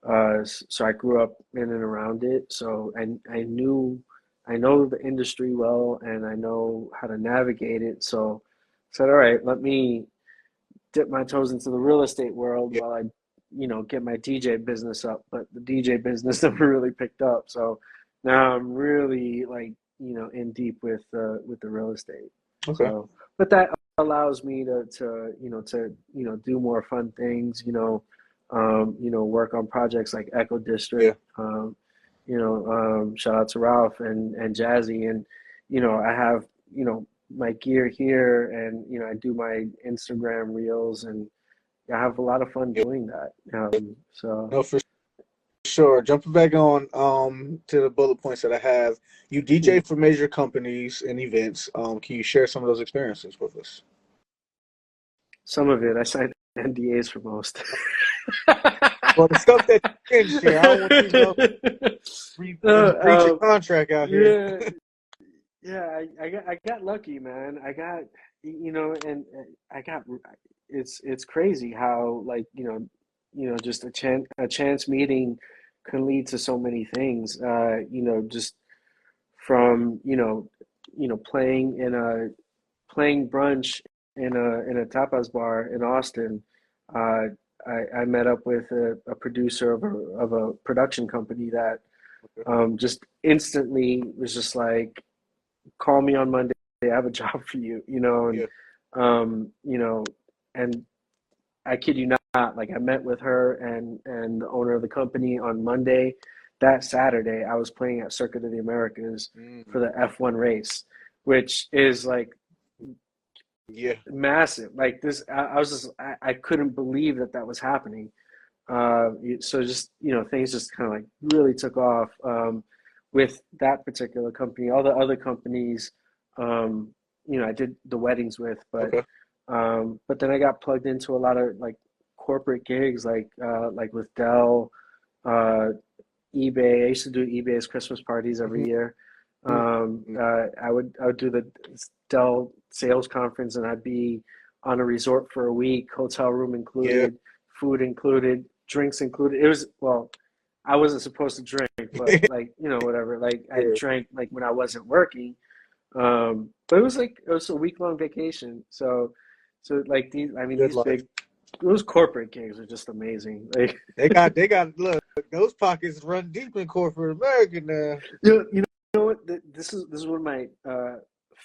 S1: Okay.
S2: so I grew up in and around it. So I know the industry well, and I know how to navigate it. So I said, all right, let me dip my toes into the real estate world
S1: Yeah.
S2: while I, get my DJ business up. But the DJ business never really picked up. So now I'm really like, in deep with the real estate.
S1: Okay.
S2: So, but that allows me do more fun things, work on projects like Echo
S1: Yeah.
S2: District, shout out to Ralph and Jazzy. And, I have, my gear here, and, I do my Instagram reels, and I have a lot of fun
S1: Yeah.
S2: doing that. So
S1: No, for sure. Jumping back on to the bullet points that I have. You DJ for major companies and events. Can you share some of those experiences with us?
S2: some of it, I signed NDAs for most.
S1: Well, the stuff that you can share, I don't want you to breach a contract out here.
S2: Yeah, yeah, I got lucky, man. I got, and I got, it's crazy how, like, just a chance meeting can lead to so many things. Just from, playing brunch in a tapas bar in Austin. Uh, I met up with a producer of a production company that, just instantly was just like, call me on Monday. I have a job for you, and,
S1: Yeah.
S2: um, you know, and I kid you not, like I met with her and the owner of the company on Monday. That Saturday, I was playing at Circuit of the Americas
S1: Mm.
S2: for the F1 race, which is like
S1: Yeah.
S2: massive. Like this, I was just, I couldn't believe that was happening. So just, things just kind of like really took off, with that particular company. All the other companies, I did the weddings with,
S1: Okay.
S2: but then I got plugged into a lot of like corporate gigs, like with Dell, uh, eBay. I used to do eBay's Christmas parties every
S1: Hmm.
S2: year. I would do the Dell sales conference, and I'd be on a resort for a week, hotel room
S1: Yeah.
S2: included, food included, drinks included. It was, well, I wasn't supposed to drink, but like, whatever. Like I
S1: Yeah.
S2: drank like when I wasn't working. But it was a week long vacation. So like these, I mean,
S1: Good life.
S2: those corporate gigs are just amazing. Like
S1: they got look, those pockets run deep in corporate America now.
S2: you know what? This is one of my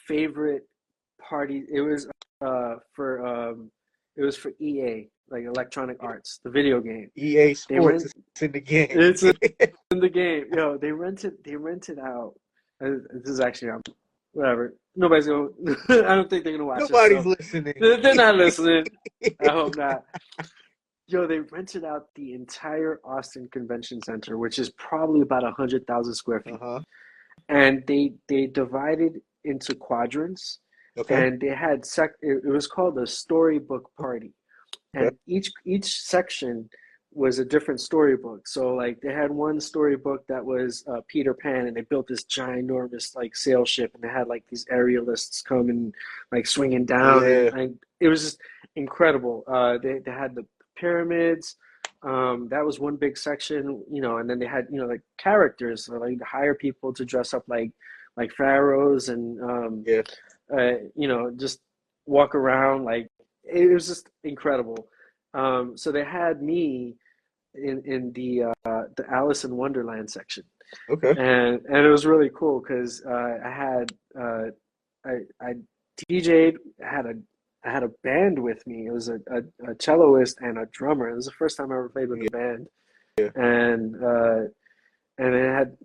S2: favorite parties. For it was for EA, like Electronic Arts, the video game.
S1: EA
S2: They
S1: Sports
S2: rent
S1: is in the game.
S2: it's in the game. Yo, they rented out. This is actually whatever. Nobody's gonna. I don't think they're gonna watch this.
S1: Nobody's
S2: So
S1: listening.
S2: they're not listening. I hope not. Yo, they rented out the entire Austin Convention Center, which is probably about 100,000 square feet,
S1: Uh-huh.
S2: and they divided into quadrants,
S1: Okay.
S2: and they had it was called a storybook party,
S1: Okay.
S2: and each section was a different storybook. So like they had one storybook that was Peter Pan, and they built this ginormous like sail ship, and they had like these aerialists come and like swinging down,
S1: Yeah.
S2: and it was just incredible. They had the pyramids. That was one big section, and then they had like characters, so, like hire people to dress up like pharaohs and
S1: Yeah.
S2: just walk around. Like it was just incredible. So they had me in the Alice in Wonderland section,
S1: Okay.
S2: and it was really cool because I DJ'd. I had a band with me. It was a celloist and a drummer. It was the first time I ever played with a band,
S1: Yeah.
S2: and it had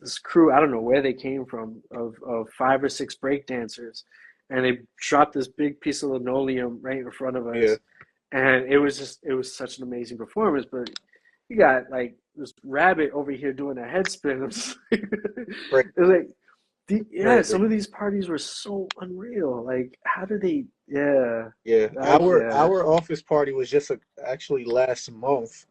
S2: this crew. I don't know where they came from of 5 or 6 break dancers, and they dropped this big piece of linoleum right in front of us.
S1: Yeah.
S2: And it was such an amazing performance. But you got like this rabbit over here doing a head spin.
S1: Right.
S2: It was like,
S1: Right.
S2: some of these parties were so unreal. Like, how did they? Yeah,
S1: Yeah.
S2: yeah.
S1: Our office party was just actually last month,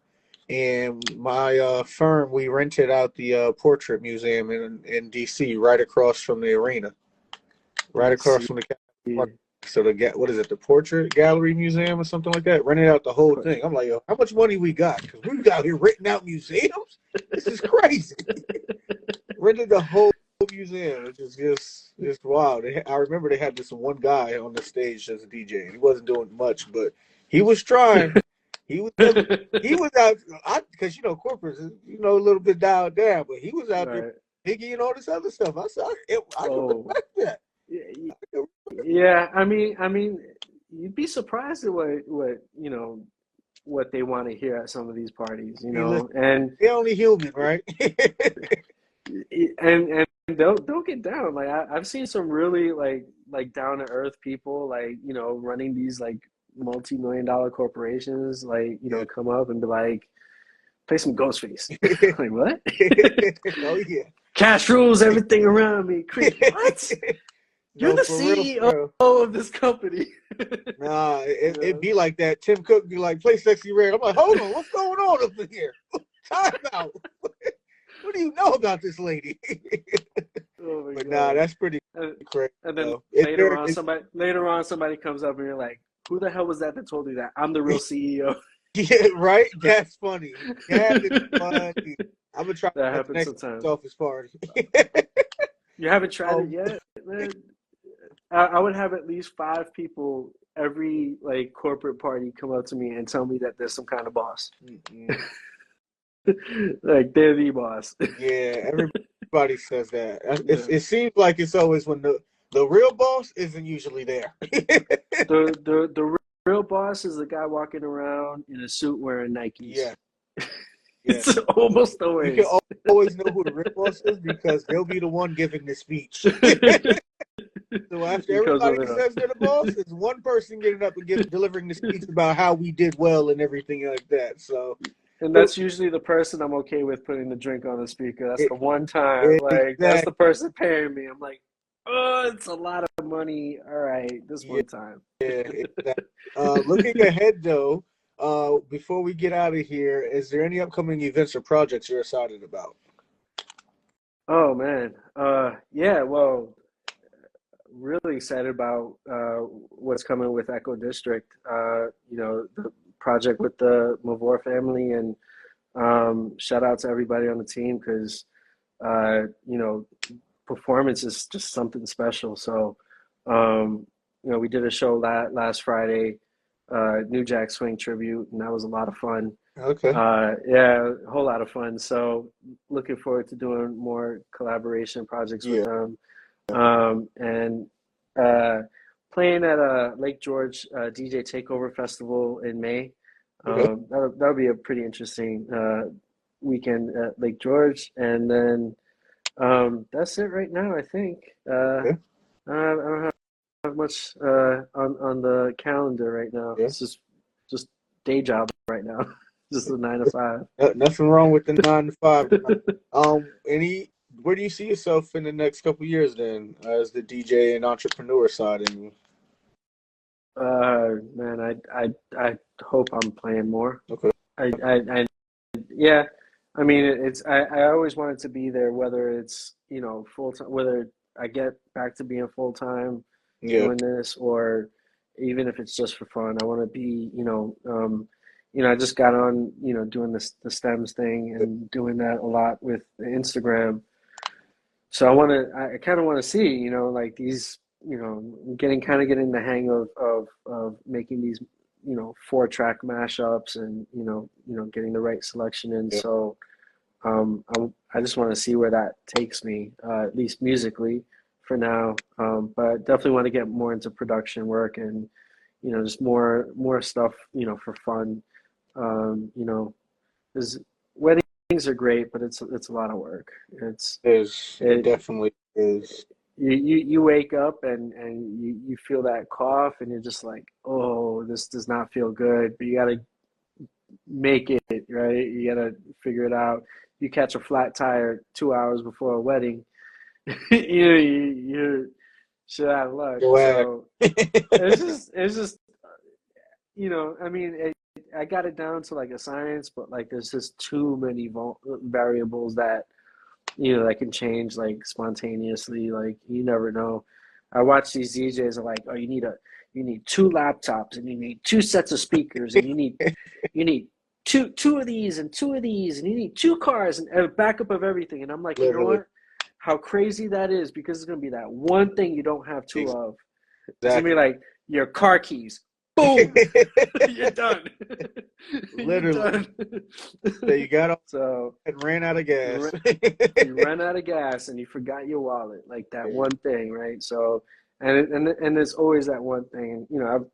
S1: and my firm, we rented out the portrait museum in DC, right across from the arena, right across from the
S2: See,
S1: so what is it, the Portrait Gallery Museum or something like that? Rented out the whole thing. I'm like, yo, how much money we got? Because we out here renting out museums. This is crazy. Rented the whole museum, which is just wild. I remember they had this one guy on the stage as a DJ, and he wasn't doing much, but he was trying. He was out, because corporates, a little bit dialed down, but he was out there
S2: right.
S1: Biggie and all this other stuff. I said, I can
S2: Oh,
S1: respect that.
S2: yeah. I mean, you'd be surprised at what they want to hear at some of these parties,
S1: Hey, listen,
S2: and
S1: they're only human, right?
S2: and they'll get down. Like I've seen some really like down to earth people, like running these like multi-million-dollar corporations, like
S1: Yeah.
S2: come up and be like, play some Ghostface. Like what?
S1: Oh yeah.
S2: Cash rules everything around me. What? You're
S1: No,
S2: the
S1: for real,
S2: CEO
S1: for real.
S2: of this company.
S1: Nah, it'd be like that. Tim Cook be like, play Sexy Red. I'm like, hold on, what's going on up in here? Time out. What do you know about this lady?
S2: Oh my
S1: But
S2: God.
S1: nah, that's pretty crazy.
S2: And then
S1: though.
S2: later on somebody comes up and you're like, who the hell was that told you that? I'm the real CEO.
S1: Yeah, right? That's funny. That is funny. I'm gonna try
S2: That
S1: that
S2: happens
S1: next
S2: sometimes.
S1: office party.
S2: You haven't tried it
S1: Um,
S2: yet, man? I would have at least 5 people every like corporate party come up to me and tell me that there's some kind of boss.
S1: mm-mm.
S2: Like they're the boss.
S1: Yeah, everybody says that.
S2: Yeah.
S1: It seems like it's always when the real boss isn't usually there.
S2: The real boss is the guy walking around in a suit wearing Nikes.
S1: Yeah, yeah.
S2: It's almost
S1: You
S2: always.
S1: can always know who the real boss is because they'll be the one giving the speech. So after
S2: He comes
S1: everybody
S2: over there.
S1: says they're the boss, there's one person getting up and delivering the speech about how we did well and everything like that. So
S2: And that's usually the person I'm okay with putting the drink on the speaker. That's the one time. Like, that's
S1: exactly.
S2: the person paying me. I'm like, oh, it's a lot of money. All right, this one time.
S1: Yeah, exactly. Looking ahead though, before we get out of here, is there any upcoming events or projects you're excited about?
S2: Oh, man. Yeah, well, really excited about what's coming with Echo District. The project with the Mavor family, and shout out to everybody on the team because performance is just something special. So we did a show last Friday. New Jack Swing tribute, and that was a lot of fun.
S1: Okay.
S2: Yeah, a whole lot of fun. So looking forward to doing more collaboration projects with
S1: Yeah.
S2: them. And playing at Lake George DJ Takeover Festival in May.
S1: Okay.
S2: That'll be a pretty interesting weekend at Lake George. And then that's it right now, I think.
S1: Okay.
S2: I don't have much on the calendar right now.
S1: Yeah.
S2: It's just day job right now. Just a 9 to 5.
S1: Nothing wrong with the 9 to 5. Where do you see yourself in the next couple of years then, as the DJ and entrepreneur side? And
S2: Man, I hope I'm playing more.
S1: okay.
S2: I yeah. I mean, I always wanted to be there, whether it's, full time, whether I get back to being full time
S1: Yeah.
S2: doing this, or even if it's just for fun. I want to be, I just got on, doing the stems thing and doing that a lot with Instagram. So I kind of want to see, like these, getting the hang of making these, 4-track mashups, and, getting the right selection in.
S1: Yeah.
S2: So I just want to see where that takes me, at least musically for now. But definitely want to get more into production work, and, just more stuff, for fun. Because weddings are great, but it's a lot of work.
S1: It
S2: It
S1: definitely is.
S2: you wake up, and you feel that cough, and you're just like, oh, this does not feel good. But you gotta make it, right. You gotta figure it out. You catch a flat tire 2 hours before a wedding, you're shit out of luck.
S1: Go ahead.
S2: So it's just I mean, I got it down to like a science, but like there's just too many variables that that can change like spontaneously. Like you never know. I watch these DJs are like, oh, you need 2 laptops, and you need 2 sets of speakers, and you need two of these and 2 of these, and you need 2 cars and a backup of everything. And I'm like, you know
S1: Literally.
S2: what? How crazy that is, because it's gonna be that one thing you don't have two of. It's gonna
S1: Exactly.
S2: be like your car keys. Boom! You're done. You're
S1: Literally.
S2: done.
S1: So you got off
S2: So
S1: and ran out of gas.
S2: you ran out of gas, and you forgot your wallet, like that one thing, right? So, and there's always that one thing. I've,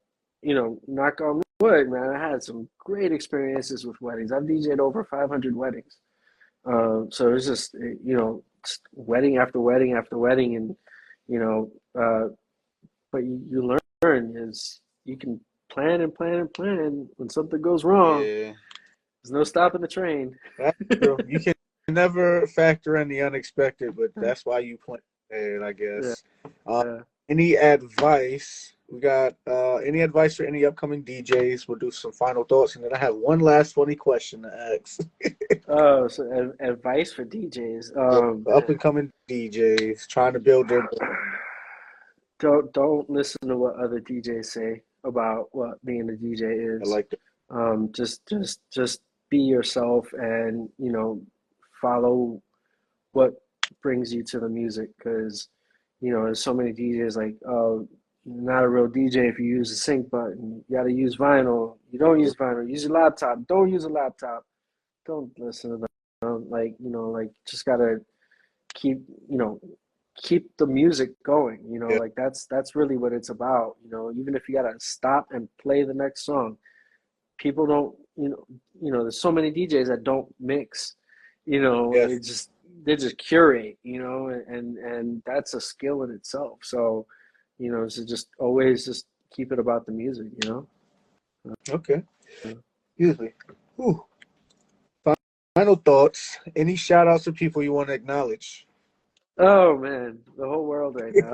S2: knock on wood, man. I had some great experiences with weddings. I've DJed over 500 weddings. So it's just, just wedding after wedding after wedding, and but you learn is you can plan and plan and plan. When something goes wrong,
S1: Yeah,
S2: there's no stopping the train.
S1: that's true. You can never factor in the unexpected, but that's why you plan it, I
S2: Yeah.
S1: guess. Any advice? We got any advice for any upcoming DJs? We'll do some final thoughts, and then I have one last funny question to ask.
S2: Oh, so advice for DJs.
S1: Up and coming DJs trying to build their brand.
S2: Don't listen to what other DJs say about what being a DJ
S1: I
S2: is.
S1: like that.
S2: Just be yourself, and follow what brings you to the music, because there's so many DJs like, oh, you're not a real DJ if you use the sync button. You got to use vinyl. You don't use vinyl. Use your laptop. Don't use a laptop. Don't listen to them. Like just gotta keep keep the music going.
S1: Yeah.
S2: Like that's really what it's about. Even if you gotta stop and play the next song, people don't. There's so many DJs that don't mix.
S1: Yes.
S2: They just curate. And that's a skill in itself. So, so just always just keep it about the music.
S1: Okay. Excuse me. Whew. Final thoughts. Any shout outs to people you want to acknowledge?
S2: Oh man, the whole world right now.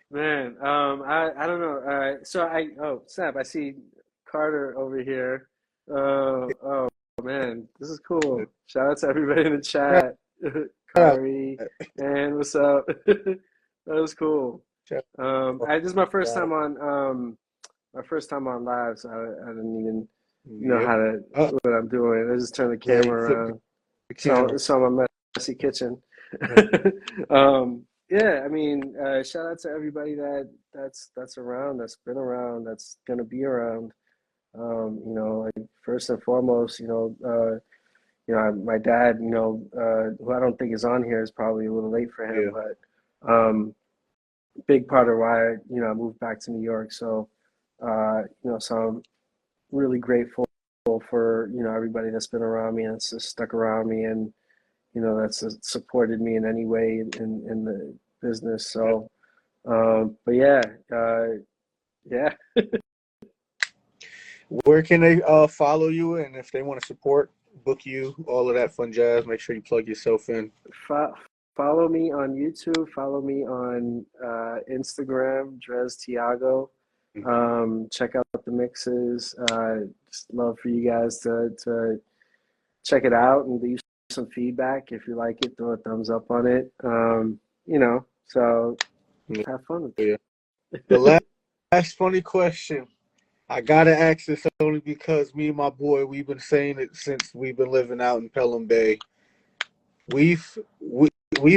S2: Man, I don't know. Snap! I see Carter over here. Oh man, this is cool. Shout out to everybody in the chat. Kari, and what's up? That was cool. This is my first time on live, so I didn't even know what I'm doing. I just turned the camera around. So my messy kitchen. yeah, I mean, shout out to everybody that's around, that's been around, that's gonna be around. You know, like first and foremost, my dad, who I don't think is on here, is probably a little late for him,
S1: Yeah.
S2: but big part of why I moved back to New York. So, so I'm really grateful for everybody that's been around me and that's just stuck around me, and that's supported me in any way in the business. So, but yeah, yeah.
S1: Where can they follow you, and if they want to support, book you, all of that fun jazz? Make sure you plug yourself in.
S2: Follow me on YouTube. Follow me on Instagram, Drés Tiago. Check out the mixes. Just love for you guys to check it out and leave some feedback. If you like it, throw a thumbs up on it. So have fun with it.
S1: Yeah. The last funny question. I gotta ask this only because me and my boy, we've been saying it since we've been living out in Pelham Bay. We've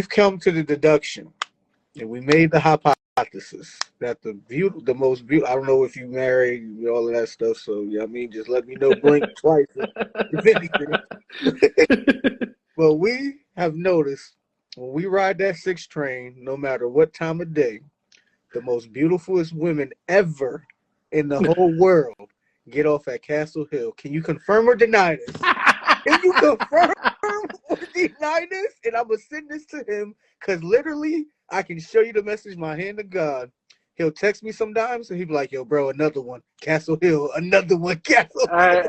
S1: come to the deduction, and we made the hypothesis that the most beautiful. I don't know if you married, all of that stuff. So yeah, I mean, just let me know, blink twice if anything. But we have noticed when we ride that 6 train, no matter what time of day, the most beautifulest women ever in the whole world get off at Castle Hill. Can you confirm or deny this? Can you confirm or deny this? And I'm going to send this to him because literally I can show you the message, my hand to God. He'll text me sometimes and he'll be like, yo, bro, another one. Castle Hill, another one. Castle Hill.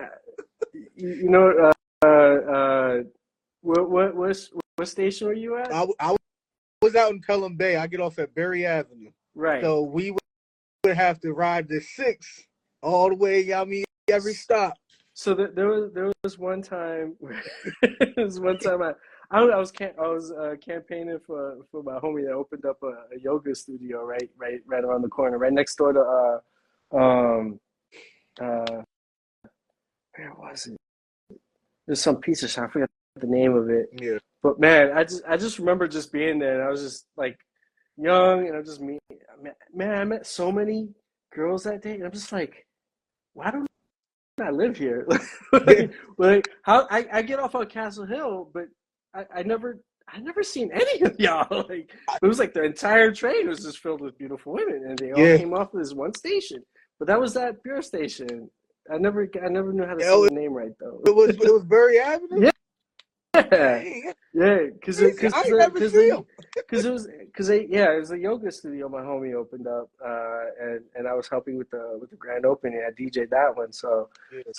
S2: What station were you at?
S1: I was out in Pelham Bay. I get off at Berry Avenue.
S2: Right.
S1: So we would have to ride the 6 all the way, every stop.
S2: So there was one time I was campaigning for my homie that opened up a yoga studio right around the corner, right next door to where was it? There's some pizza shop. I forgot the name of it.
S1: Yeah.
S2: But man, I just remember just being there, and I was just like young, and I met so many girls that day, and I'm just like, why don't I live here? like how I get off on Castle Hill, but I never seen any of y'all. Like it was like the entire train was just filled with beautiful women, and they all came off of this one station. But that was that beer station. I never knew how to say the name right though.
S1: It was Berry Avenue.
S2: Yeah. Yeah, because it was a yoga studio my homie opened up, and I was helping with the grand opening. I DJ'd that one, so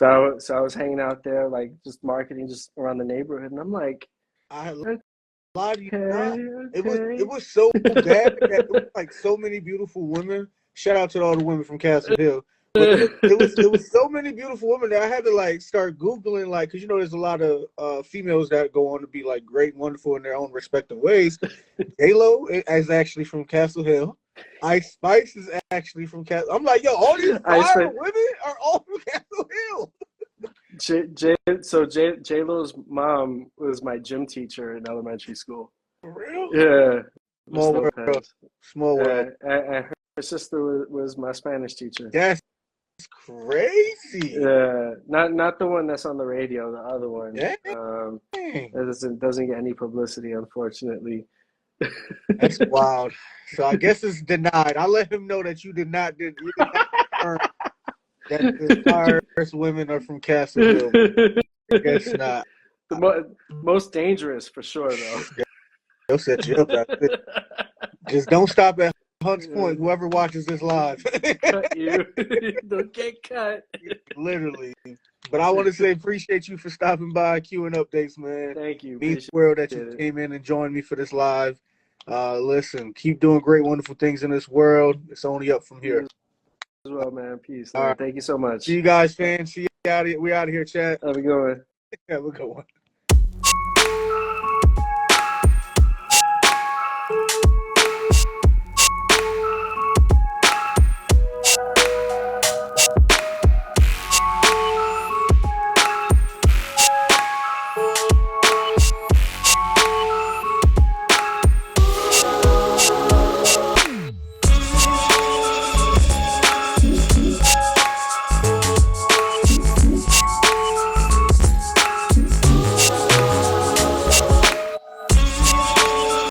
S2: I was hanging out there like just marketing just around the neighborhood, and I'm like,
S1: I lied to you not. It was so bad that it was like so many beautiful women. Shout out to all the women from Castle Hill. But it was so many beautiful women that I had to like start Googling, like, because there's a lot of females that go on to be like great, wonderful in their own respective ways. J-Lo is actually from Castle Hill. Ice Spice is actually from Castle. I'm like, yo, all these fire women are all from Castle Hill.
S2: So J-Lo's mom was my gym teacher in elementary school.
S1: For real?
S2: Yeah.
S1: Small world.
S2: And her sister was my Spanish teacher.
S1: That's crazy.
S2: Yeah, not the one that's on the radio, the other one.
S1: That
S2: doesn't get any publicity, unfortunately.
S1: That's wild. So I guess it's denied. I let him know that you did not confirm that the first women are from Castle Hill. I guess not.
S2: The most dangerous for sure, though.
S1: They'll set you up. Just don't stop at Hunt's Point, whoever watches this live.
S2: Cut you. Don't get cut.
S1: Literally. But I want to say appreciate you for stopping by, Q and Updates, man.
S2: Thank you.
S1: Means the world that you came in and joined me for this live. Listen, keep doing great, wonderful things in this world. It's only up from here.
S2: As well, man. Peace.
S1: All right.
S2: Thank you so much.
S1: See you guys, fans. See you out here. We out of here, chat.
S2: Have a good one.
S1: Have a good one.